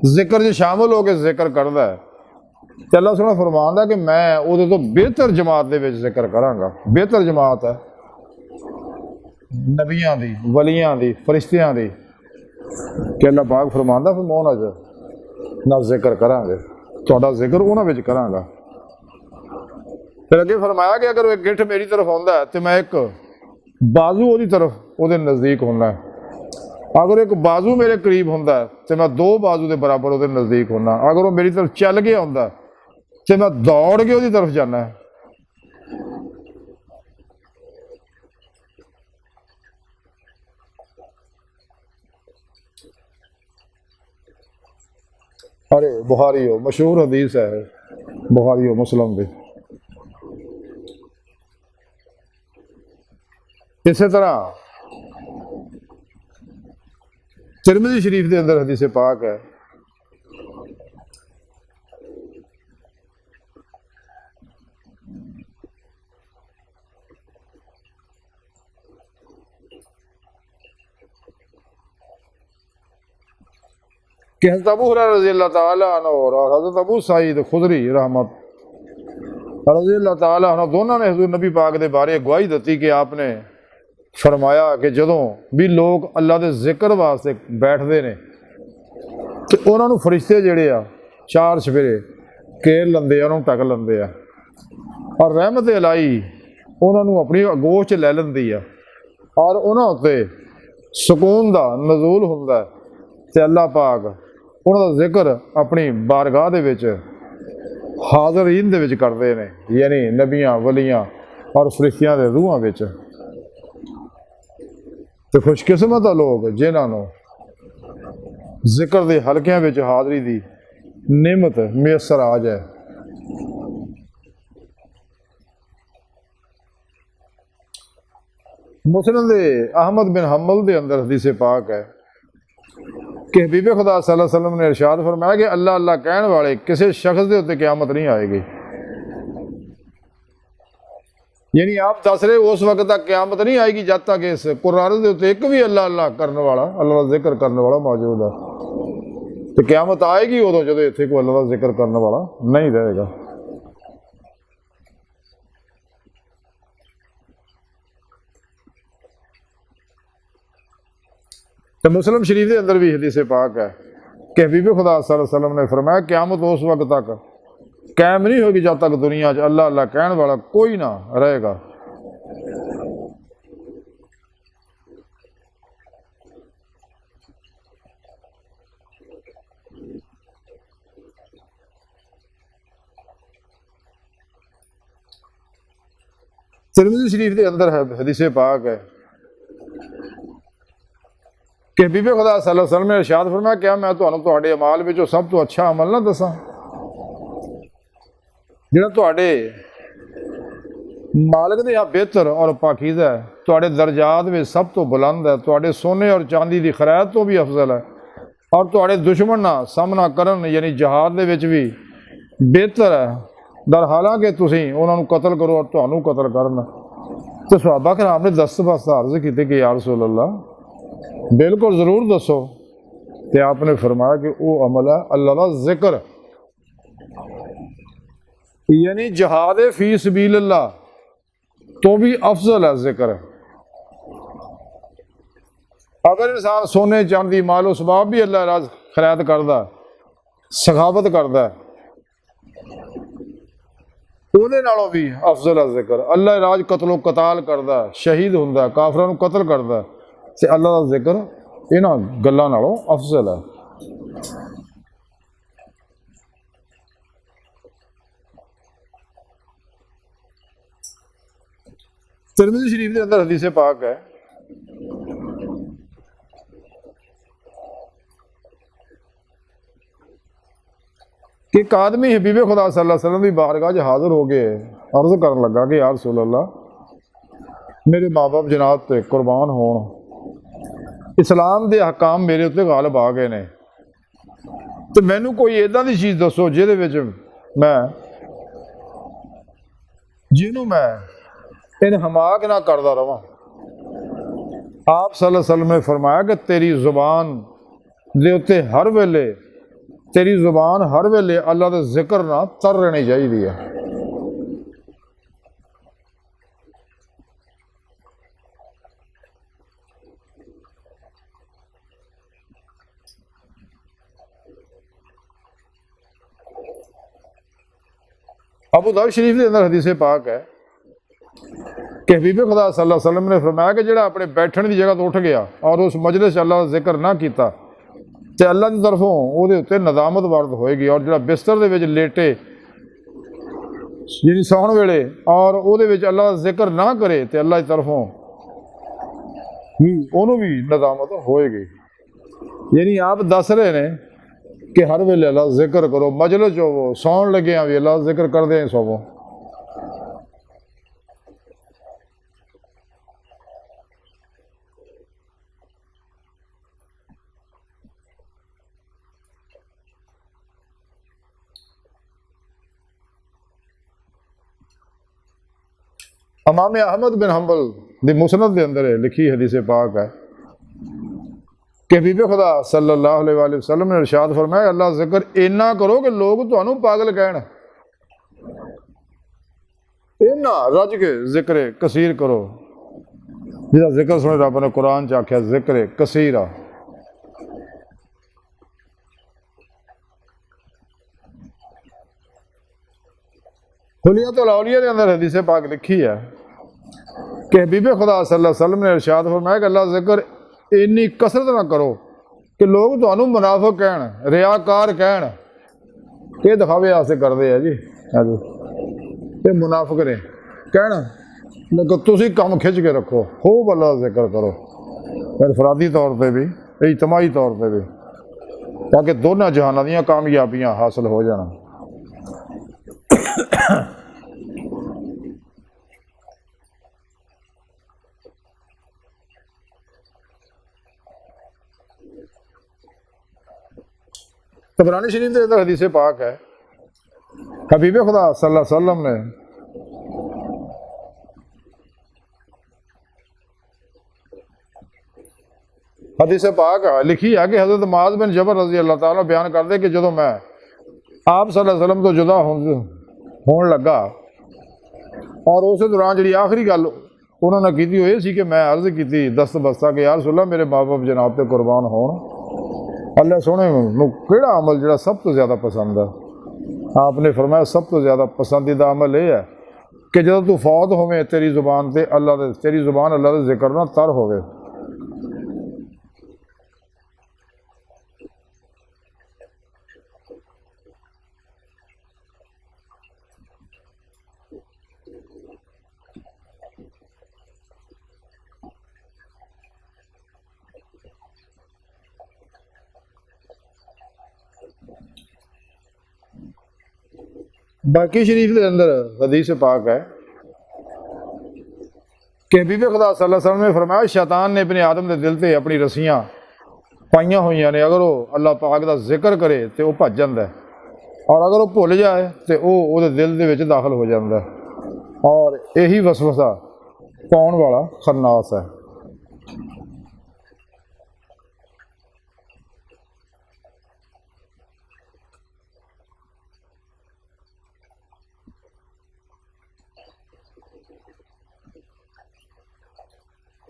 Speaker 1: जिक्र च शामिल होकर जिक्र करता है तो अल्लाह सोना फरमांदा कि मैं उहदे तो बेहतर जमात दे विच जिक्र करांगा। बेहतर जमात है नबियां दी, वलियां दी, फरिश्तियां दी कि अल्लाह पाक फरमांदा फिर मैं उन्हां नाल जिक्र करांगे, तुहाडा जिक्र उन्हां विच करांगा। फिर अगे फरमाया कि अगर एक गिठ मेरी तरफ आउंदा है तो मैं एक बाजू उहदी तरफ उहदे नज़दीक होना है। अगर एक बाजू मेरे करीब होंदा है तो मैं दो बाजू के बराबर उहदे नज़दीक होना। अगर वो मेरी तरफ चल के आउंदा तो मैं दौड़ के उहदी तरफ जाना है। अरे बुखारी हो मशहूर हदीस है, बुखारी हो मुस्लिम भी। इस तरह तिरमिज़ी शरीफ के अंदर हदीस पाक है कि हज़रत अबू हुरैरा रज़ियल्लाहु ताला अन्हु और हज़रत अबू सईद खुदरी रहमत रज़ियल्लाहु ताला अन्हु दोनों ने हुज़ूर नबी पाक के बारे गवाही दी कि आपने फरमाया कि जदों भी लोग अल्लाह के जिक्र वास्ते बैठते हैं तो उन्होंने फरिश्ते जिहड़े आ चार सवेरे घेर लेंदे, उन्होंने टक लेंदे आ और रहमत इलाही उन्होंने अपनी अगोश च लै लैंदी आ और उन्हां उत्ते सुकून दा नज़ूल हुंदा है ते अल्लाह पाक उन्हां दा जिक्र अपनी बारगाह दे विच हाज़रीन दे विच करदे ने, यानी नबियां वलियां और फरिश्तियां दे रूहां विच। ते खुशकिस्मत आ लोग जिन्हां नूं जिक्र दे हलकियां विच हाज़री दी नेमत मैसर आ जाए। मुस्लिम दे अहमद बिन हम्बल दे अंदर हदीस पाक है कि हबीब खुदा सल्लल्लाहु अलैहि वसल्लम ने इरशाद फरमाया कि अल्लाह अल्लाह कहने वाले किसी शख्स के उत्ते क़यामत नहीं आएगी। यानी आप दस रहे उस वक्त तक क़यामत नहीं आएगी जब तक इस कुरान के उत्ते एक भी अल्लाह अल्लाह करने वाला, अल्लाह का जिक्र करने वाला मौजूद है। तो क़यामत आएगी उदों जो इत्थे कोई अल्लाह का जिक्र करने वाला नहीं रहेगा। तो मुस्लिम शरीफ के अंदर भी हदीस पाक है कि हबीब खुदा सल्लल्लाहु अलैहि वसल्लम ने फरमाया क़यामत उस वक्त तक कायम नहीं होगी जब तक दुनिया अल्लाह अल्लाह कहने वाला कोई ना रहेगा। तिरमिज़ी शरीफ के अंदर है हदीस पाक है कि हबीब खुदा सल्लल्लाहु अलैहि वसल्लम ने इरशाद फरमाया क्या मैं तुहाडे अमाल विचों सब तो अच्छा अमल ना दसां जिहड़ा तुहाडे मालिक दे बेहतर और पाकीज़ा है, तुहाडे दर्जात में सब तो बुलंद है, तुहाडे सोने और चांदी की खैरात तो भी अफजल है और तुहाडे दुश्मन ना सामना करन यानी जहाद दे विच भी बेहतर है। दर हालांकि तुसीं उन्हां नूं कतल करो और तुहानूं कतल करन। तो सहाबा कराम ने दस बस अर्ज़ की कि या रसूल अल्लाह बिल्कुल ज़रूर दसो। तो आपने फरमाया कि वो अमल है अल्लाह का जिक्र, यानी जहाद फी सबीलिल्लाह तो भी अफजल है जिक्र। अगर इंसान सोने चांदी मालो सबाब भी अल्लाह राज खैरात करदा, सखावत करदा, ਉਹਦੇ नालों भी अफजल है जिक्र। अल्लाह राज कतलो कताल करदा, शहीद हुंदा, काफरां नूं कतल करदा, ते अल्लाह का जिक्र इन्हां गल्लां नालों अफजल है। तिरमिज़ी शरीफ के अंदर हदीस पाक है कि एक आदमी हबीब खुदा सल्लल्लाहु अलैहि वसल्लम की बारगाह हाजिर हो गए, अर्ज कर लगा कि या रसूल अल्लाह मेरे माँ बाप जनाब ते कुर्बान होण, इस्लाम के हकाम मेरे उत्ते गालिब आ गए ने, तो मैनू कोई इदां दी चीज़ दसो जिहदे विच मैं जिन्हों मैं इन हमाक ना करता रवां। आप सल्लल्लाहु अलैहि वसल्लम ने फरमाया कि तेरी जुबान दे उत्ते हर वेले, तेरी जुबान हर वेले अल्लाह का जिक्र ना तर रहनी चाहिए है। अबू दाऊद शरीफ के अंदर हदीस पाक है कि हबीब खुदा सल्लल्लाहु अलैहि वसल्लम ने फरमाया कि जिहड़ा अपने बैठने की जगह तो उठ गया और उस मजलिस अल्लाह का जिक्र ना किया तो अल्लाह की तरफों वो उत्ते नदामत वारद होएगी। और जो बिस्तर दे विच लेटे जी सौण वेले और वो अल्लाह का जिक्र ना करे तो अल्लाह की तरफों उन्होंने भी नदामत होएगी। यानी आप दस रहे ने कि हर वेले अल्लाह का जिक्र करो, मजलिस होवो, सौण लगे भी अल्लाह का जिक्र करदे सोवो। इमाम अहमद बिन हम्बल दी मुसनद के अंदर लिखी हदीस पाक है कि हबीब खुदा सल्लल्लाहु अलैहि वसल्लम ने इरशाद फरमाया अल्लाह जिक्र इन्ना करो कि लोग तुहानू पागल कहन, इन्ना रज के जिक्र कसीर करो। जिहदा जिक्र सुने रब ने कुरान च आख्या जिक्र कसीर आ। हुलियतुल औलिया के अंदर हदीस पाक लिखी है कि हबीबे खुदा सल्लल्लाहु अलैहि वसल्लम ने इरशाद फरमाया कि अल्लाह ज़िक्र इन्नी कसरत ना करो कि लोग तुहानू मुनाफिक कहण, रियाकार कहण, ये दिखावे वास्ते करते हैं जी। हाँ जी, ये मुनाफिक ने कहण, लेकिन तुसीं कम खिंच के रखो, खूब अल्लाह का जिक्र करो, इनफरादी तौर पर भी, इजतमाही तौर पर भी, ताकि दोनों जहानों दी कामयाबियां हासिल हो जाना। तबरानी शरीफ के अंदर हदीस पाक है, हबीब खुदा सल्लल्लाहु अलैहि वसल्लम ने हदीस पाक लिखी है कि हज़रत मुआज़ बिन जबल रज़ी अल्लाह ताला बयान करते कि जो मैं आप सल्लल्लाहु अलैहि वसल्लम तो जुदा होने लगा और उस दौरान जी आखिरी गल उन्होंने की वो ये सी कि मैं अर्ज़ की दस्त बस्ता कि यार रसूलल्लाह मेरे माँ बाप जनाब ते कुर्बान होण, अल्लाह सोहणे नूं किहड़ा अमल जिहड़ा सब तो ज़्यादा पसंद है। आपने फरमाया सब तो ज़्यादा पसंदीदा अमल यह है कि जब तू फौत होवे तेरी ज़ुबान ते अल्लाह दे तेरी ज़ुबान अल्लाह दे जिक्र नाल तर होवे। बाकी शरीफ के अंदर हदीस पाक है कि हबीब खुदा सल्लल्लाहु अलैहि वसल्लम ने फरमाया शैतान ने अपने आदम के दिल से अपनी रस्सियां पाइया हुई ने, अगर वो अल्लाह पाक का जिक्र करे तो वह भज जाता है, और अगर वो भुल जाए तो वह दिल के विच दाखिल हो जाता है, और यही वसवसा पाउण वाला खन्नास है।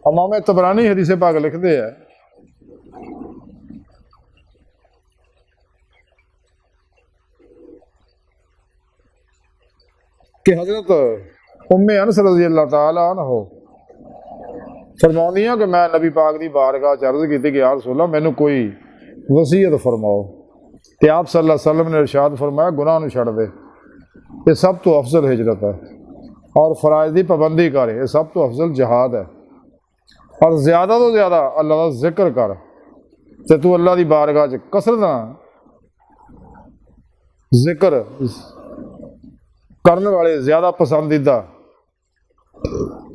Speaker 1: इमाम तबरानी हदीस पाक लिखते हैं कि हजरत उम्मे अनस रज़ी अल्लाह ताला अन्हा फरमाउंदियां कि मैं नबी पाक की बारगाह च अर्ज़ की कि यार रसूलल्लाह मैनू कोई वसीयत फरमाओ, तो आप सल्लल्लाहु अलैहि वसल्लम ने इरशाद फरमाया गुनाह नूं छड्ड दे, ये सब तो अफजल हिजरत है, और फराइज की पाबंदी कर, ये सब तो अफजल जहाद है, और ज़्यादा तो ज़्यादा अल्लाह का जिक्र कर, तो तू अल्लाह की बारगाह च कसरत जिक्र करने वाले ज़्यादा पसंदीदा,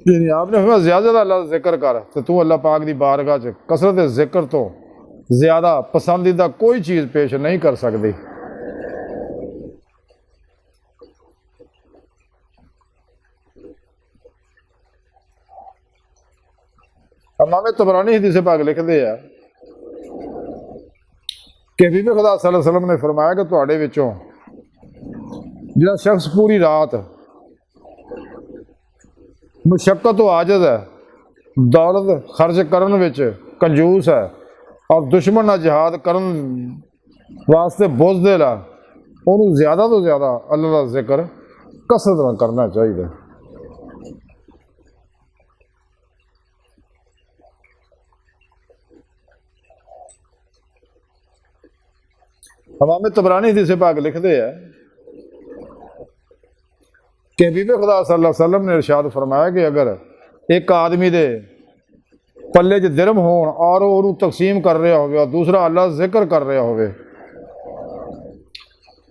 Speaker 1: यानी आपने फरमाया ज़्यादा अल्लाह का जिक्र कर, तो तू अल्लाह पाक की बारगाह च कसरत जिक्र तो ज़्यादा पसंदीदा कोई चीज़ पेश नहीं कर सकती। इमाम तबरानी हदीस पाक लिखते हैं कि हबीब खुदा सल्लल्लाहु अलैहि वसल्लम ने फरमाया कि तुहाडे विचों जिहड़ा शख्स पूरी रात मुशक्कत तो आजज है, दौलत खर्च करन विच कंजूस है, और दुश्मन नाल जिहाद करन वास्ते बुज़दिल है, उन्होंने ज़्यादा तो ज़्यादा अल्लाह का जिक्र कसरत नाल करना चाहिए। इमाम तबरानी हदीस पाक लिखते हैं कि हबीब खुदा सल्लल्लाहु अलैहि वसल्लम ने इरशाद फरमाया कि अगर एक आदमी दे पल्ले च दिरम होण और उन्होंने तकसीम कर रहा हो और दूसरा अल्लाह जिक्र कर रहा हो,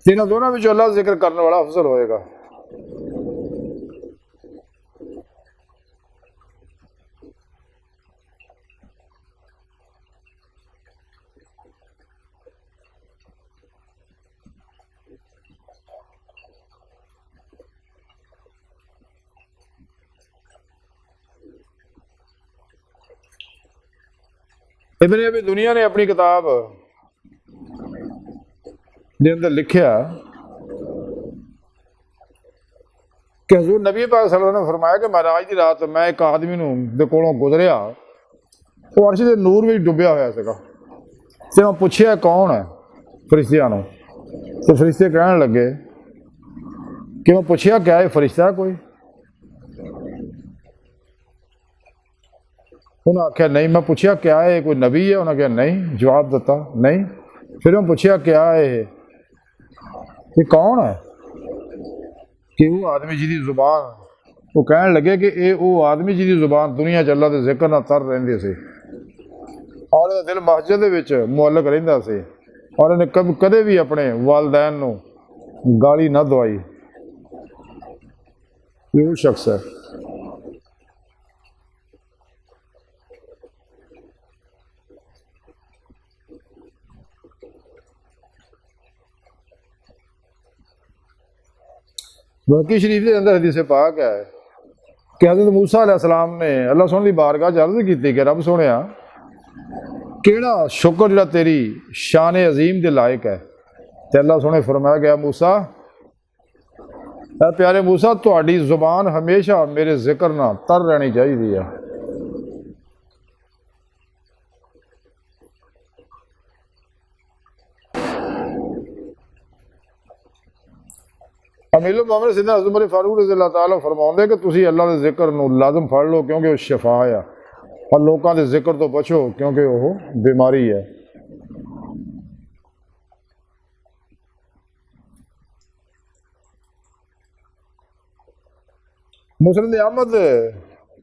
Speaker 1: इन्होंने दोनों में अल्लाह जिक्र करने वाला अफजल होएगा। इबन अबी दुनिया ने अपनी किताब के अंदर लिखा कि हजूर नबी पाक सल्लल्लाहु अलैहि वसल्लम ने फरमाया कि महराज की रात मैं एक आदमी दे कोलों गुजरिया, वो अर्श के नूर में डुबया होया सीगा, ते मैं पूछया कौन है फरिश्तियां नूं, तो फरिश्ते कहन लगे कि मैं पूछया क्या है फरिश्ता कोई, उन्हें आख्या नहीं। मैं पूछया क्या है, कोई नबी है? उन्हें कहा नहीं, जवाब दिता नहीं। फिर मैं पूछया क्या है, ये कौन है? कि वो आदमी जिहदी जुबान, वो कहन लगे कि ये वो आदमी जिहदी जुबान दुनिया च अल्लाह के जिक्र नाल तर रहिंदी सी, और इहदा दिल मस्जिद दे विच मुअल्लक रहिंदा सी, और इन्हें कदे भी अपने वालदैन नूं गाली ना दवाई। ये वो शख्स है। बाकी शरीफ के अंदर हदीस पाक है कि हज़रत मूसा अलैहिस्सलाम ने अल्लाह सोहने की बारगाह च अर्ज़ की कि रब सोहणिया केड़ा शुक्र जिहड़ा तेरी शान अजीम के लायक है। तो अल्लाह सोहने फरमाया गया मूसा, ऐ प्यारे मूसा, तुहाडी जुबान हमेशा मेरे जिक्र नाल तर रहनी चाहिए है। अमीर मोहम्मद सिद्दीक हज़रत उमर फारूक रज़ी अल्लाह तआला फरमाउंदे कि तुसीं अल्लाह के जिक्र नूं लाज़म फड़ लो क्योंकि वो शिफा है, और लोगों के जिक्र तो बचो क्योंकि वो बीमारी है। मुस्नद अहमद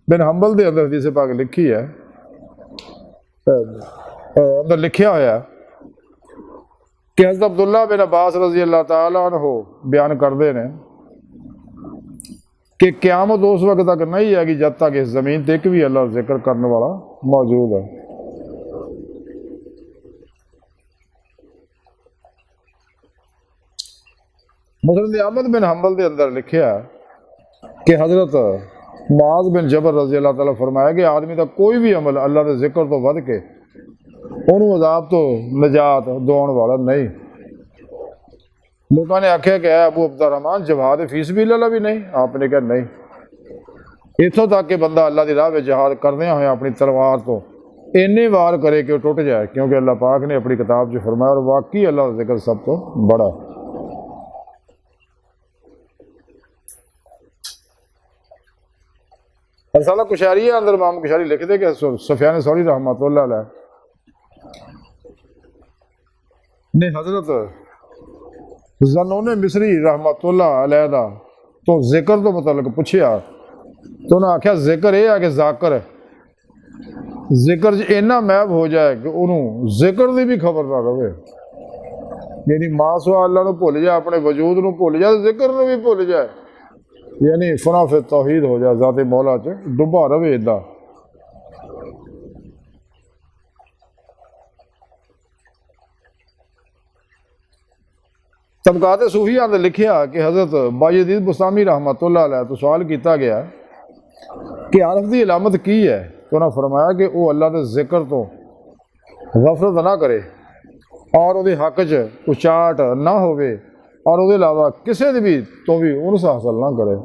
Speaker 1: बिन हंबल के अंदर हदीस पाक लिखी है, अंदर लिखा होया कि हज़रत अब्दुल्ला बिन अब्बास रज़ी अल्लाह तआला अन्हु बयान करते हैं कि क़यामत उस वक्त तक नहीं आएगी जब तक इस ज़मीन पर एक भी अल्लाह जिक्र करने वाला मौजूद है। मुस्नद अहमद बिन हंबल के अंदर लिखा कि हज़रत मुआज़ बिन जबल रज़ी अल्लाह तआला फरमाया कि आदमी का कोई भी अमल अल्लाह के जिक्र तो वध के उन्होंने अजाब तो निजात दिवाउण वाला नहीं। लोगों ने आख्या कि अबू अब्दुर्रहमान जहाद फी सबीलिल्लाह भी नहीं? आपने कहा नहीं। इतों तक कि बंदा अल्लाह की राह में जहाद करदे होए अपनी तलवार तो इन्ने वार करे कि टुट जाए, क्योंकि अल्लाह पाक ने अपनी किताब च फरमाया और वाकई अल्लाह का जिक्र सब तो बड़ा। रसाला कुशैरिया अंदर इमाम कुशैरी लिखते कि सुफयान सौरी रहमतुल्लाह अलैह ने हजरत ज़न्नून मिस्री रहमतुल्लाह अलैह दा तो जिक्र तो मुतलक पूछया, तो उन्हें आख्या जिक्र यह है कि जाकर जिक्र च इन्ना मैब हो जाए कि उन्होंने जिक्र की भी खबर ना रहे, यानी मासवा अल्लाह को भुल जाए, अपने वजूद को भुल जाए, जिक्र को भी भुल जाए, यानी फना फिर तौहीद हो जाए, ज़ाते मौला च डुबा रहे। इदा तबकात सूफिया ने लिखा कि हज़रत बायजीद बुस्तामी रहमतुल्लाह अलैह तो सवाल किया गया कि आरफ की अलामत की है, तो उन्हें फरमाया कि वह अल्लाह के जिक्र तो गफलत ना करे और वो हक च उचाट ना होवे और उसके अलावा किसी भी तो भी उनस हासिल ना करे।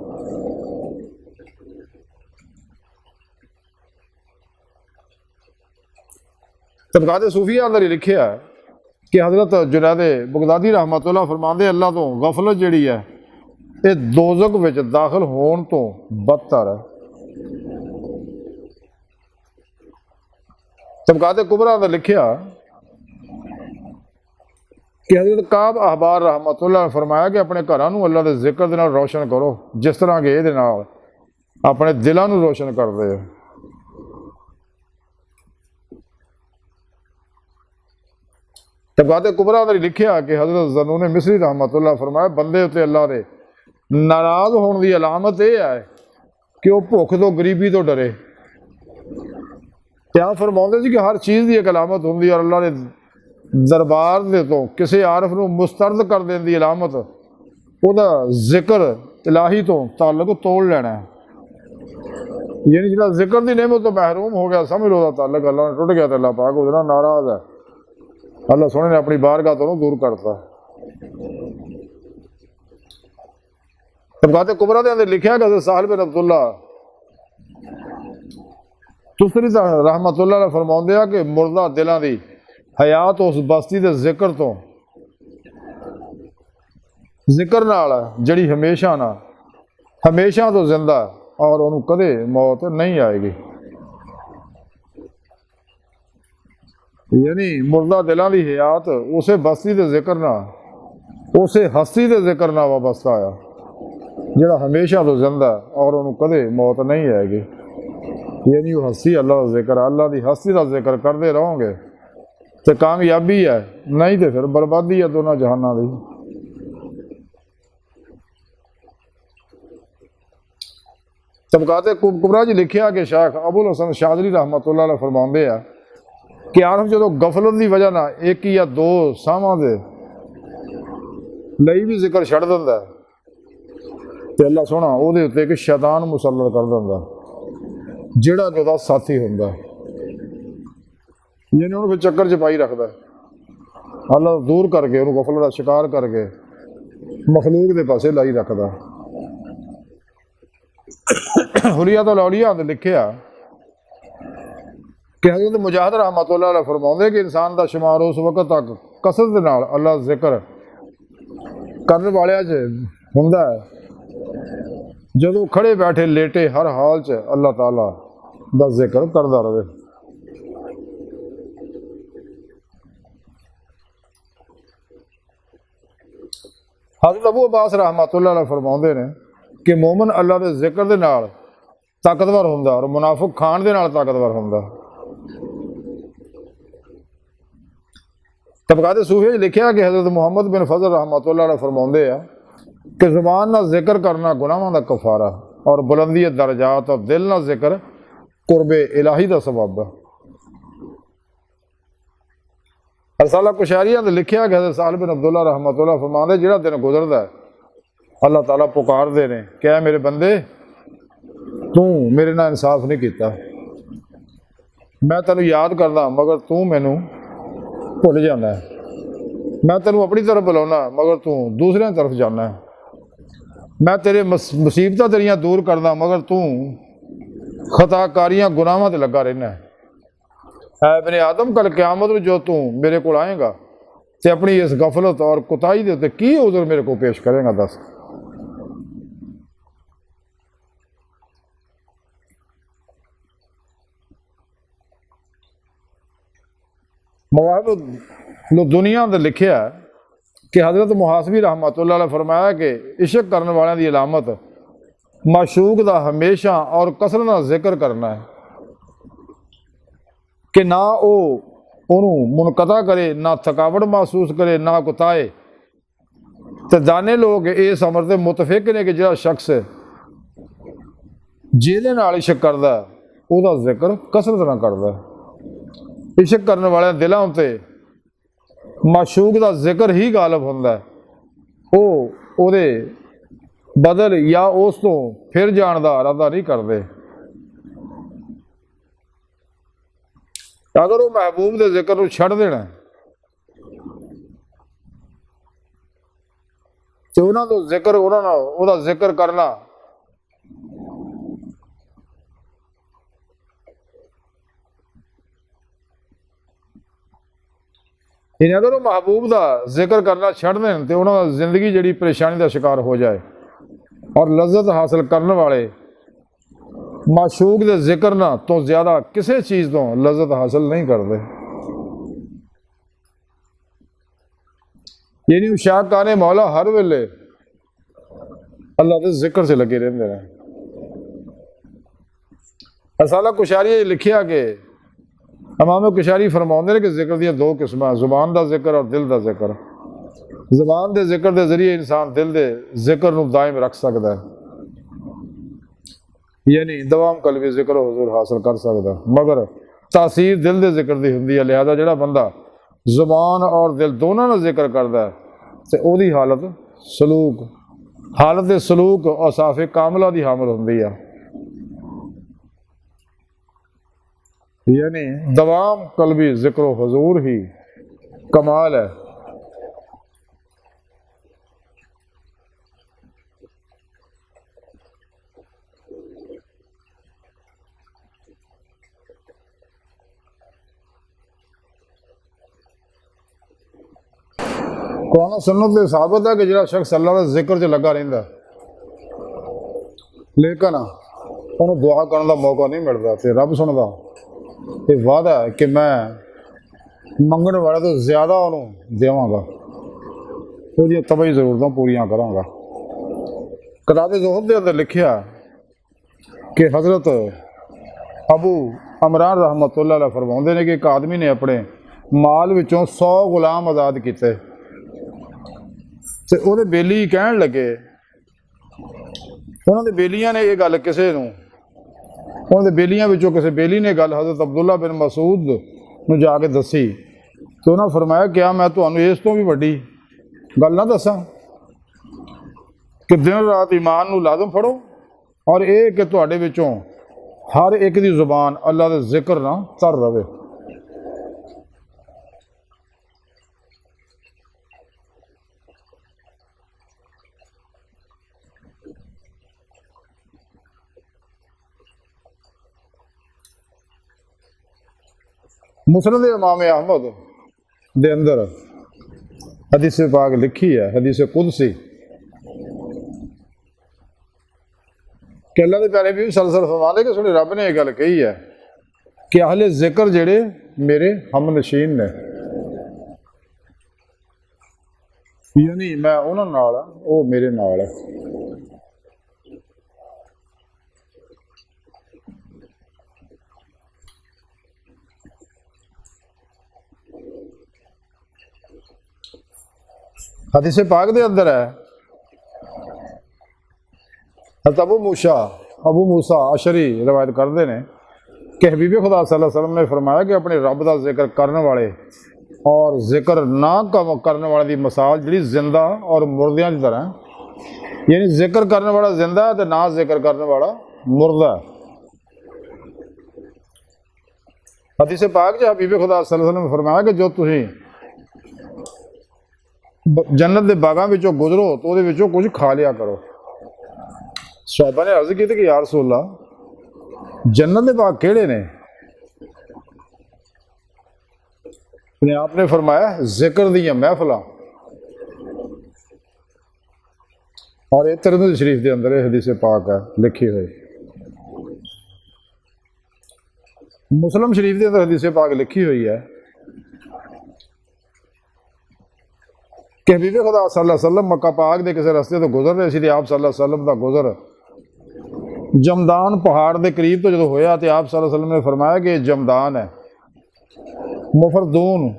Speaker 1: तबकात सूफिया अंदर ही लिखा है कि हज़रत जुनैद बगदादी रहमतुल्लाह फरमाते अल्लाह तो गफलत जिहड़ी है ये दोज़ख विच दाखिल होने तो बदतर है। तबकात कुबरा अंदर लिखा कि हज़रत काब अहबार रहमतुल्लाह ने फरमाया कि अपने घरों को अल्लाह के जिक्र दे नाल रोशन करो जिस तरह कि ये अपने दिलों को रोशन करते हो। तबकात कुबरा अंदर लिखा कि हज़रत ज़न्नून मिस्री रहमतुल्लाह फरमाया बंदे उत्ते अल्लाह के नाराज़ होने की अलामत यह है कि वह भुख तो गरीबी तो डरे। क्या फरमाते जी कि हर चीज़ की एक अलामत होंगी और अल्लाह के दरबार दे तो किसी आरफ को मुस्तरद कर देने की अलामत वह जिक्र इलाही तो ताल्लुक तोड़ लेना है, यानी जो जिक्र की नेमत तो महरूम हो गया समझ लो ताल्लुक अल्लाह ने टुट गया, तो अल्लाह पाक उसके नाराज़ है, अल्लाह सोने ने अपनी बारगाह तो दूर करता। तबकात कुबरा के अंदर लिखा कि साहिल बिन अब्दुल्ला तुसरी रहमतुल्लाह ने फरमाते कि मुर्दा दिलों की हयात उस बस्ती के जिक्र तो जिक्र नाल जड़ी हमेशा तो जिंदा और उन्होंने कदे मौत नहीं आएगी। यानी मुर्दा दिलों की हयात उस बस्ती के जिक्र ना, उस हस्ती के जिक्र ना वाबस्ता आ जिहड़ा हमेशा तो जिंदा और उन्होंने कदे मौत नहीं आएगी। यानी वो हस्ती अल्लाह का जिक्र, अल्लाह की हस्ती का जिक्र करते रहोगे तो कामयाबी है, नहीं तो फिर बर्बादी है दोनों जहाना की। तबकाते कुबरा जी लिखिया कि शेख अबुल हसन शादरी रहमतुल्लाह अलैह फरमाते हैं कि आरफ जो गफलत की वजह ना एक या दो सावां दे लई भी जिक्र छड़ दिंदा ते अल्लाह सोहना उहदे उत्ते एक शैतान मुसल्लत कर दिंदा जिहड़ा कि उहदा साथी हुंदा, यानी उहनूं फिर चक्कर च पाई रखदा। अल्लाह दूर करके उहनूं गफलत दा शिकार करके मखलूक दे पासे लाई रखदा। हुलिया तो लौलिया ने लिखिया कि हज़रत मुजाहिद रहमतुल्लाह अलैह फरमाउंदे कि इंसान का शुमार उस वक्त तक कसरत दे नाल अल्लाह जिक्र करने वालियां च हुंदा है जदों खड़े बैठे लेटे हर हाल च अल्लाह ताला दा जिक्र करदा रहे। हज़रत अबू अब्बास रहमतुल्लाह अलैह फरमाउंदे ने कि मोमन अल्लाह के जिक्र दे नाल ताकतवर हुंदा और मुनाफिक खान दे नाल ताकतवर हुंदा। तबकाते सूफी लिखिया कि हज़रत मुहम्मद बिन फजल रहमतुल्लाह अलैह फरमाउंदे आ कि ज़ुबान ना जिक्र करना गुनाहां दा कफारा और बुलंदी दरजात और दिल ना जिक्र कुर्बे इलाही दा सबब है। रसाला कुशैरिया ने लिखिया कि हज़रत साल बिन अब्दुल्ला रहमतुल्लाह फरमाउंदे जिहड़ा दिन गुजरदा है अल्लाह ताला पुकारदे ने क्या मेरे बंदे तू मेरे नाल इंसाफ नहीं किया, मैं तेनू याद करदा मगर तू मैनू भुल जाना है, मैं तेनू अपनी तरफ बुलाना मगर तू दूसरे तरफ जाना है, मैं तेरे मुसीबतां तेरियां दूर करदा मगर तू खताकारियां गुनाहां ते लगा रहना है। इब्ने आदम कल क़यामत नूं जो तू मेरे को आएगा तो अपनी इस गफलत और कुताही दे उत्ते की उज़र मेरे को पेश करेगा दस। मवाहिब दुनिया ने लिखिया कि हज़रत मुहासबी रहमतुल्लाह अलैह फरमाया कि इश्क करने वालों की अलामत माशूक का हमेशा और कसरत नाल जिक्र करना है कि ना वो मुनकता करे, ना थकावट महसूस करे, ना कुताए। तो दाने लोग इस अमर से मुतफिक ने कि जो शख्स जिहदे नाल इश्क करदा उहदा जिक्र कसरत नाल करदा। इश्क करने वाले दिलों उत्ते माशूक का जिक्र ही गालिब हुंदा है, ओहदे बदल या उस तो फिर जाण दा इरादा नहीं करते। अगर वो महबूब के जिक्र को छड़ देना तो उन्होंने तो जिक्र उन्होंने जिक्र करना अगर वो महबूब का जिक्र करना छड़ दें तो उन्होंने जिंदगी जी परेशानी का शिकार हो जाए और लज्जत हासिल करने वाले माशूक के जिक्र ना तो ज्यादा किसी चीज़ तो लज्जत हासिल नहीं करते। यानी शाहकाने मौला हर वेले अल्लाह के जिक्र से लगे रहते हैं। रसाला कुशारी लिखिया कि इमाम कुशारी फरमाउंदे ने कि जिक्र दी दो किस्मां, जुबान का जिक्र और दिल का जिक्र। जुबान के जिक्र के जरिए इंसान दिल के जिक्र को दायम रख सकता है, यानी दवाम कलबी जिक्र हुजूर हासिल कर सकता, मगर तासीर दिल के जिक्र की होंदी है। लिहाजा जिहड़ा बंदा जुबान और दिल दोनों का जिक्र करता है तो वही हालत सलूक और साफे कामला की हामिल होंदी है। यानी दवाम कलबी जिक्र हुजूर ही कमाल है। कुरान सुन्नत से साबित है कि जो शख्स अल्लाह के जिक्र च लगा रहिंदा लेकिन उन्होंने दुआ करने का मौका नहीं मिलता तो रब सुनता। ये वादा है कि मैं ਮੰਗਣ ਵਾਲੇ ਤੋਂ ਜ਼ਿਆਦਾ ਉਹਨੂੰ ਦੇਵਾਂਗਾ, ਉਹਦੀਆਂ ਤਬਈ ਜ਼ਰੂਰਤਾਂ ਪੂਰੀਆਂ ਕਰਾਂਗਾ। ਕਿਤਾਬ-ਏ ਜ਼ੁਹਦ ਦੇ ਅੰਦਰ ਲਿਖਿਆ ਕਿ ਹਜ਼ਰਤ ਅਬੂ ਅਮਰਾਨ ਰਹਿਮਤੁल्लाह अलैह फरमाते हैं कि एक आदमी ने अपने माल विचों 100 गुलाम आज़ाद किए तो वो बेली कहन लगे, उन्होंने बेलियां ने यह गल किसी उन्होंने बेलियां विचों किसी बेली ने गल हज़रत अब्दुल्ला बिन मसूद नूं जाके दसी तो उन्होंने फरमाया क्या मैं तुहानूं इस तो भी वड्डी गल ना दसां कि दिन रात ईमान नूं लाजम फड़ो और यह कि तुहाडे विचों हर एक दी जुबान अल्लाह दे जिक्र ना तर रहे। मुस्नद इमाम अहमद दे अंदर हदीस पाक लिखी है, हदीस कुदसी कि अल्लाह के प्यारे भी सलसल फरमाते कि सुने रब ने यह गल कही है कि अहले जिक्र जेड़े मेरे हम नशीन ने, यानी मैं उन्होंने नाल वो मेरे नाल है। हदीस पाक दे अंदर है अबू मूसा अशरी रवायत करते हैं कि हबीब खुदा सल्लल्लाहु अलैहि वसल्लम ने फरमाया कि अपने रब का जिक्र करने वाले और जिक्र ना करने वाले की मिसाल जी जिंदा और मुर्दियां की तरह, यानी जिक्र करने वाला जिंदा है तो ना जिक्र करने वाला मुर्दा है। हदीस पाक च हबीब खुदा सल्लल्लाहु अलैहि वसल्लम ने फरमाया कि जो तुसीं जन्नत के बागां विचों गुजरो तो उहदे विचों कुछ खा लिया करो। सहाबा ने अर्ज की कि या रसूल अल्लाह जन्नत के बाग केड़े ने? अपने आपने फरमाया जिक्र दी महफिलां, और ये तिरमिज़ी शरीफ के अंदर हदीस पाक है लिखी हुई। मुस्लिम शरीफ के अंदर हदीस पाक लिखी हुई है कि हबीब खुदा सल्लल्लाहु अलैहि वसल्लम मक्का पाक के किसी रस्ते तो गुजर रहे थे, आप सल्लल्लाहु अलैहि वसल्लम का गुजर जमदान पहाड़ के करीब तो जो होया तो आप सल्लल्लाहु अलैहि वसल्लम ने फरमाया कि जमदान है। मुफरदून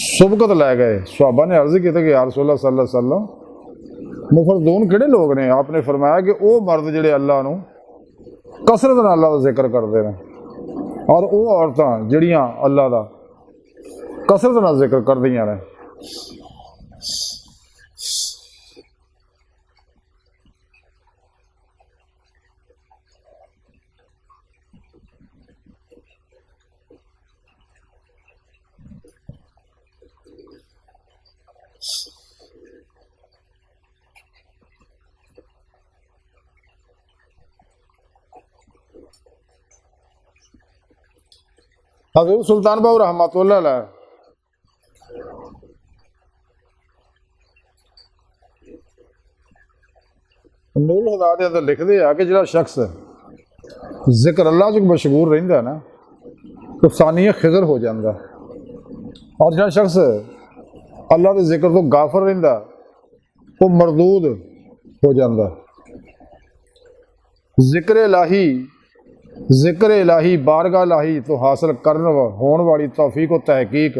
Speaker 1: सुबकत लै गए। सहाबा ने अर्ज की कि या रसूल अल्लाह सल्लल्लाहु अलैहि वसल्लम मुफरदून किहड़े लोग ने? आपने फरमाया कि वो मर्द जिहड़े अल्लाह नूं कसरत नाल अल्लाह दा जिक्र करते हैं और वो औरतां जिहड़ियां अल्लाह दा कसरत नाल जिक्र करदियां ने। हज़रत सुल्तान बाहू रहमतुल्लाह अलैह नूरुल हुदा के अंदर लिखते हैं कि जो शख्स जिक्र अल्लाह च मशगूल रहिंदा ना तो सानिया खिजर हो जाता, और जो शख्स अल्लाह के जिक्र तो गाफर रहिंदा वो मरदूद हो जाता। जिक्र इलाही बारगाह इलाही तो हासिल करने होने वाली तौफीक व तहकीक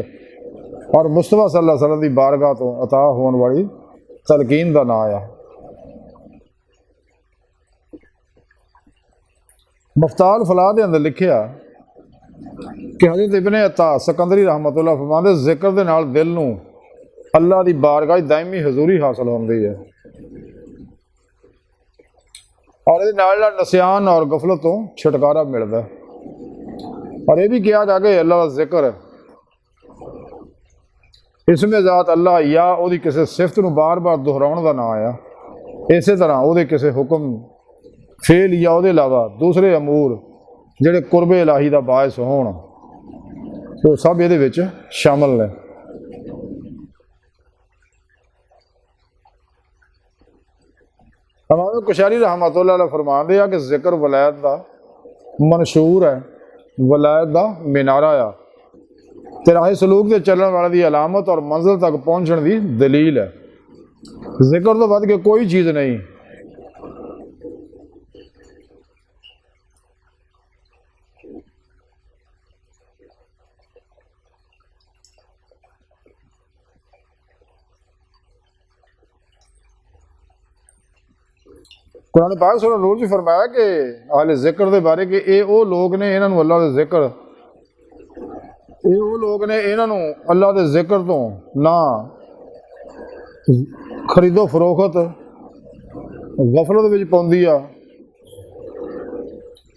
Speaker 1: और मुस्तफा सल्लल्लाहु अलैहि वसल्लम की बारगाह तो अता होने वाली तलकीन का नाम है। मुफ्ताल फलाह के अंदर लिखिया कि हज़रत इब्ने अता सिकंदरी रहमतुल्लाह फरमाते जिक्र के नाल दिल नूं अल्लाह की बारगाह दायमी हजूरी हासिल होती है और ये नसियान और गफलत तो छुटकारा मिलता है। और ये भी कहा गया कि अल्लाह का जिक्र इसमें ज़ात अल्लाह या वो किसी सिफत नूं बार बार दोहराउण का नाम आया, इस तरह वो किसी हुक्म फेल या वो अलावा दूसरे अमूर जिहड़े कुरबे इलाही का बायस होण वो सब ये शामिल ने। इमाम कुशारी रहमतुल्लाह अलैह फरमाते हैं कि जिक्र वलायत का मनशूर है, वलायत का मीनारा आ। ते राह सलूक से चलने वाले की अलामत और मंजिल तक पहुँचने की दलील है। जिक्र तो वध के कोई चीज़ नहीं। कुरान पाक सूरह नूर च फरमाया कि अहले जिक्र के बारे कि ये वो लोग ने इन्हों अल्लाह के जिक्र, ये वो लोग ने इन्हों अल्लाह के जिक्र तो ना खरीदो फरोख्त गफलत में पाउंदी आ,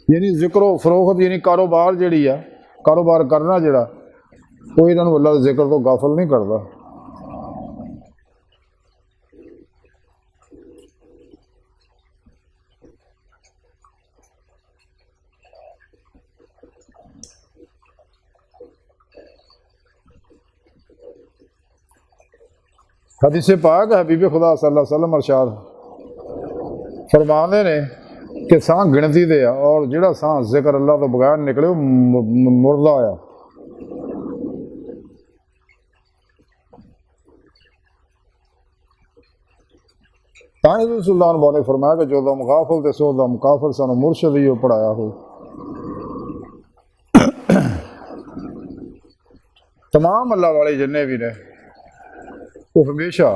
Speaker 1: यानी जिक्रो फरोख्त यानी कारोबार जी आ, कारोबार करना जोड़ा वो इन्हों अल्लाह के जिक्र तो गाफल नहीं करता। हदीस पाक हबीब खुदा सल्लल्लाहु अलैहि वसल्लम अरशाद फरमाते ने कि साह गिणती दे आ और जिहड़ा साह जिक्र अल्लाह तो बगैर निकले मुर्दा आ। तां सुल्तान बाने फरमाया कि जो दम गाफिल ते सो दम काफिर सानू मुर्शद ही पढ़ाया हो। तमाम अल्लाह वाले जिन्ने भी ने वो हमेशा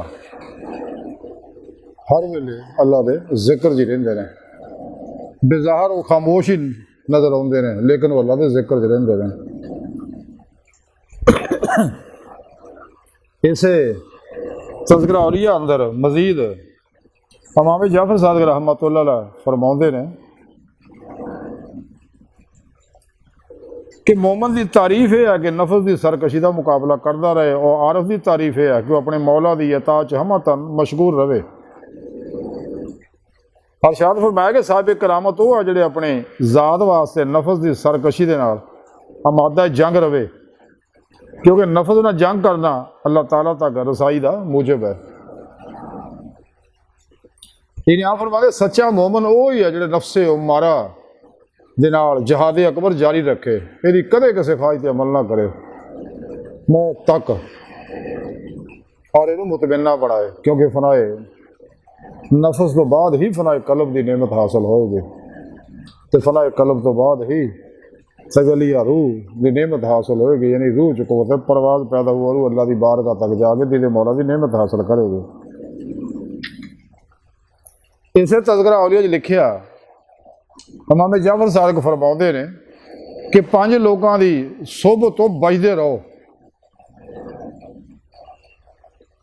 Speaker 1: हर वेले अल्लाह के जिक्र जी रहिंदे ने। बेज़ाहर वो खामोश ही नज़र आते हैं लेकिन वो अल्लाह के जिक्र च रहिंदे ने। इसे तज़किरा औलिया अंदर मजीद इमाम जाफर सादिक रहमतुल्लाह अलैह फरमाते हैं कि मोमन की तारीफ यह है कि नफस की सरकशी का मुकाबला करता रहे और आरफ की तारीफ यह है कि वह अपने मौला की अता च हमतन मशगूर रहे। अरशाद फरमाया कि साहिब करामत वो है जिहड़े अपने जात वास्ते नफस की सरकशी के नाल आमादा जंग रहे, क्योंकि नफस नाल जंग करना अल्लाह ताला तक रसाई का मूजब है। यानी आप फरमाते सच्चा मोमन वो ही है जिहड़े नफसे मारा दे नाल जहाद अकबर जारी रखे, यदि कदे किसी ख्वाहिश अमल ना करे मौत तक, और इन्हू मुतमन्ना बनाए, क्योंकि फनाए नफस तो बाद ही फनाए कलब की नेमत हासिल होगी, तो फनाए कलब तो बाद ही तजलिया रूह की नेमत हासिल होगी। यानी रूह च कुव्वत परवाज पैदा हुआ, रूह अल्लाह की बारगाह तक जाके दिल मौला की नेमत हासिल करेगी। इसे तज़किरा औलिया च लिखिया इमाम जाफर सादिक फरमाते ने कि 5 लोगों की सोबत तो बचते रहो।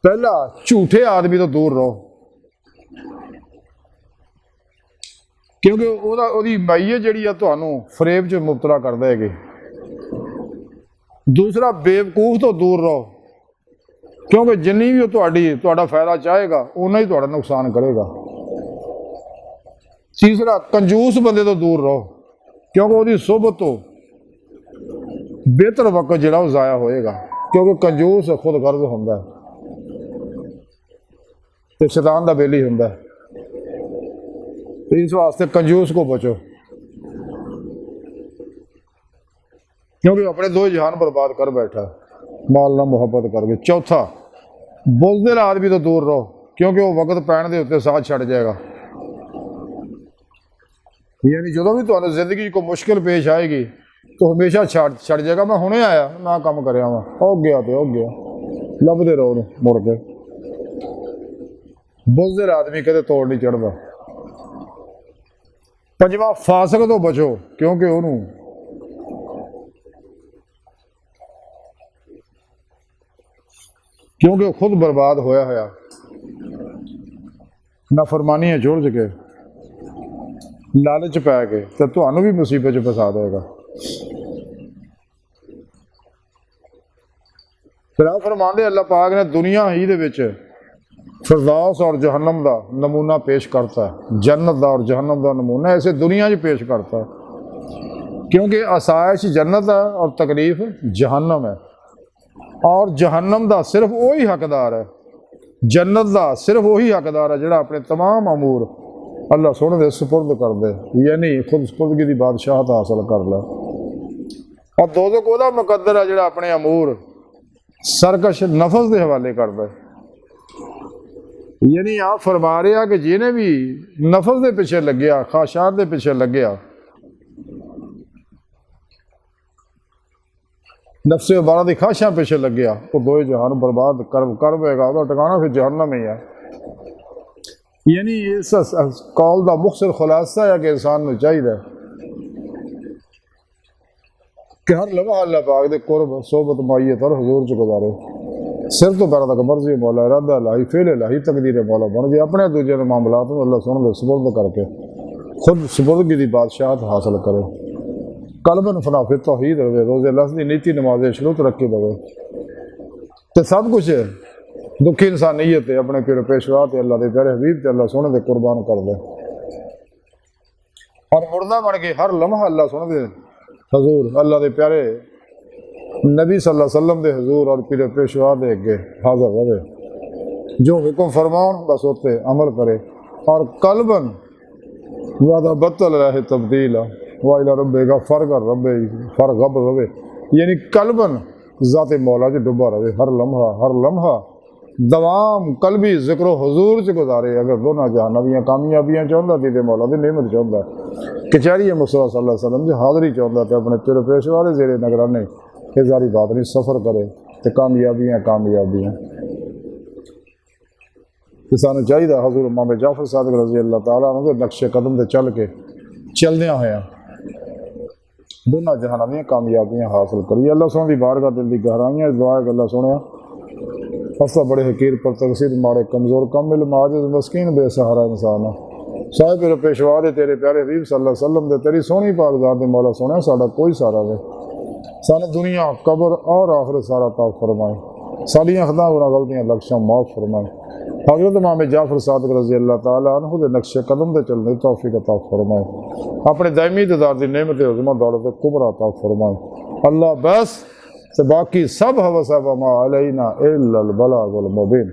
Speaker 1: पहला, झूठे आदमी तो दूर रहो, क्योंकि ओदी माईयत जिहड़ी आ तुहानू फरेब च मुबतला कर देगी। दूसरा, बेवकूफ तो दूर रहो, क्योंकि जिन्नी भी तुहाडा फायदा चाहेगा उन्ना ही तुहाडा नुकसान करेगा। तीसरा, कंजूस बंदे तो दूर रहो, क्योंकि उसकी सोबत तो बेहतर वक्त जिहड़ा वो ज़ाया होएगा, क्योंकि कंजूस खुद गर्ज होंदा है ते शैतान दा बेली होंदा है। तो इस वास्ते कंजूस को बचो, क्योंकि अपने 2 जहान बर्बाद कर बैठा माल ना मुहब्बत करके। चौथा, बुज़दिल आदमी तो दूर रहो, क्योंकि वो वक्त पैण दे उत्ते साथ छड़ जाएगा। यानी जो भी तुहानू जिंदगी को मुश्किल पेश आएगी तो हमेशा छड़ जाएगा, मैं हुणे आया ना काम कर हो गया तो हो गया, लभदे रहो मुड़ के। बुज़दिल आदमी कदे तोड़ नहीं चढ़ता। पंजवा, फासिक तो बचो, क्योंकि उन्होंने क्योंकि खुद बर्बाद होया होया नाफरमानियां जुड़ के लालच पै के तो तुहानू भी मुसीबत च फसा देगा। फिर आप फरमाते अल्लाह पाक ने दुनिया ही दे विच फिरदौस और जहन्नम का नमूना पेश करता है, जन्नत का और जहन्नम का नमूना ऐसे दुनिया च पेश करता है, क्योंकि आसाइश जन्नत है और तकलीफ जहन्नम है। और जहन्नम का सिर्फ वही हकदार है, जन्नत का सिर्फ वही हकदार है जिहड़ा अपने तमाम अमूर अल्लाह सोने दे सुपुर्द कर दे, यानी खुद सुपुर्दगी की बादशाहत हासिल कर ले। और दोज़ख ओहदा मुकद्दर है जिहड़ा अपने अमूर सरकश नफस के हवाले करता है। यानी आप फरमा रहे कि जिन्हें भी नफस के पिछे लग्या, ख्वाहिशात के पिछे लग्या, नफ्से मुबारक की ख्वाहिशां पिछे लग्या, वो दो जहान बर्बाद कर पेगा, वह ठिकाना फिर जहन्नम ही है। यानी इस कौल का मुख्तसर खुलासा है कि इंसान को चाहिए कि हर लम्हा अल्लाह पाक दे कुर्ब सोबत मायत और हुजूर च गुजारे। सिर तो पैर तक मर्जी मौला, इरादा लाही, फेल लाही, तकदीर मौला बन गए। अपने दूजे के मामलात में अल्लाह सुन दे सुपुर्द करके खुद सुपुर्दगी की बादशाहत हासिल करे। कलबन फनाफे तौहीद रहे, रोज़े लफ्ज़ की नीति नमाज़े शुरूत रखी रहे, तो सब कुछ दुखी इंसानियत है अपने पीर पेशवा ते अल्लाह के प्यारे हबीब ते अल्लाह सोने दे कुर्बान कर दे। और मुर्दा बन के हर लम्हा अल्लाह सोने दे हजूर, अल्लाह के प्यारे नबी सल्लल्लाहु अलैहि वसल्लम दे हजूर और पीर पेशवा दे अगे हाजिर रहे। जो हुक्म फरमान बस उते अमल करे। और कलबन वादा बतल रहे तब्दील वाइला रब्बेगा फर्ग रब्बे फर्ग रवे, यानी कलबन ज़ाते मौला च डुबा रहे। हर लम्हा दवाम कलबी जिक्र हुजूर च गुजारे। अगर दोनों जहानां कामयाबियां चाहता दी ते मौला दी नेमत चाहता, कचहरी मुस्तफा सल्लल्लाहु अलैहि वसल्लम की हाज़री चाहता, तो अपने तेरे पेशवा दे ज़ेरे नगराने ये सारी बात नहीं सफ़र करे तो कामयाबियां तो सानू चाहिए हजूर इमाम जाफर सादिक रज़ी अल्लाह तआला अन्हु दे नक्शे कदम से चल के चलदियां होया दोनों जहानां दी कामयाबियां हासिल करिए। अल्लाह सोने की बारगाह दिल की गहराइयां दुआ है। अल्लाह सोने फसा बड़े हकीर पर तकसीर मारे कमज़ोर कमिल माजिज़ मस्कीन बेसहारा इंसान साहिब मेरे पेशवा दे तेरे प्यारे हबीब सल्लल्लाहु अलैहि वसल्लम दे तेरी सोहनी पाकदार दे मौला सोने साडा कोई सारा वे, साने दुनिया कब्र और आखिरत सारा ताब फरमाए, साड़ियाँ खता गुनाह गलतियाँ लक्ष्यां माफ़ फरमाए। हज़रत इमाम जाफर सादिक रज़ी अल्लाह तआला अन्हु दे नक्शे कदम से चलने की तौफीक अता फरमाए। अपने दायमी दीदार की नेमत उज़्मा दौलत कुबरा अता फरमाए। अल्लाह बस तो बाकी सब हवस व मा अलैना इल्लल बलागुल मुबीन।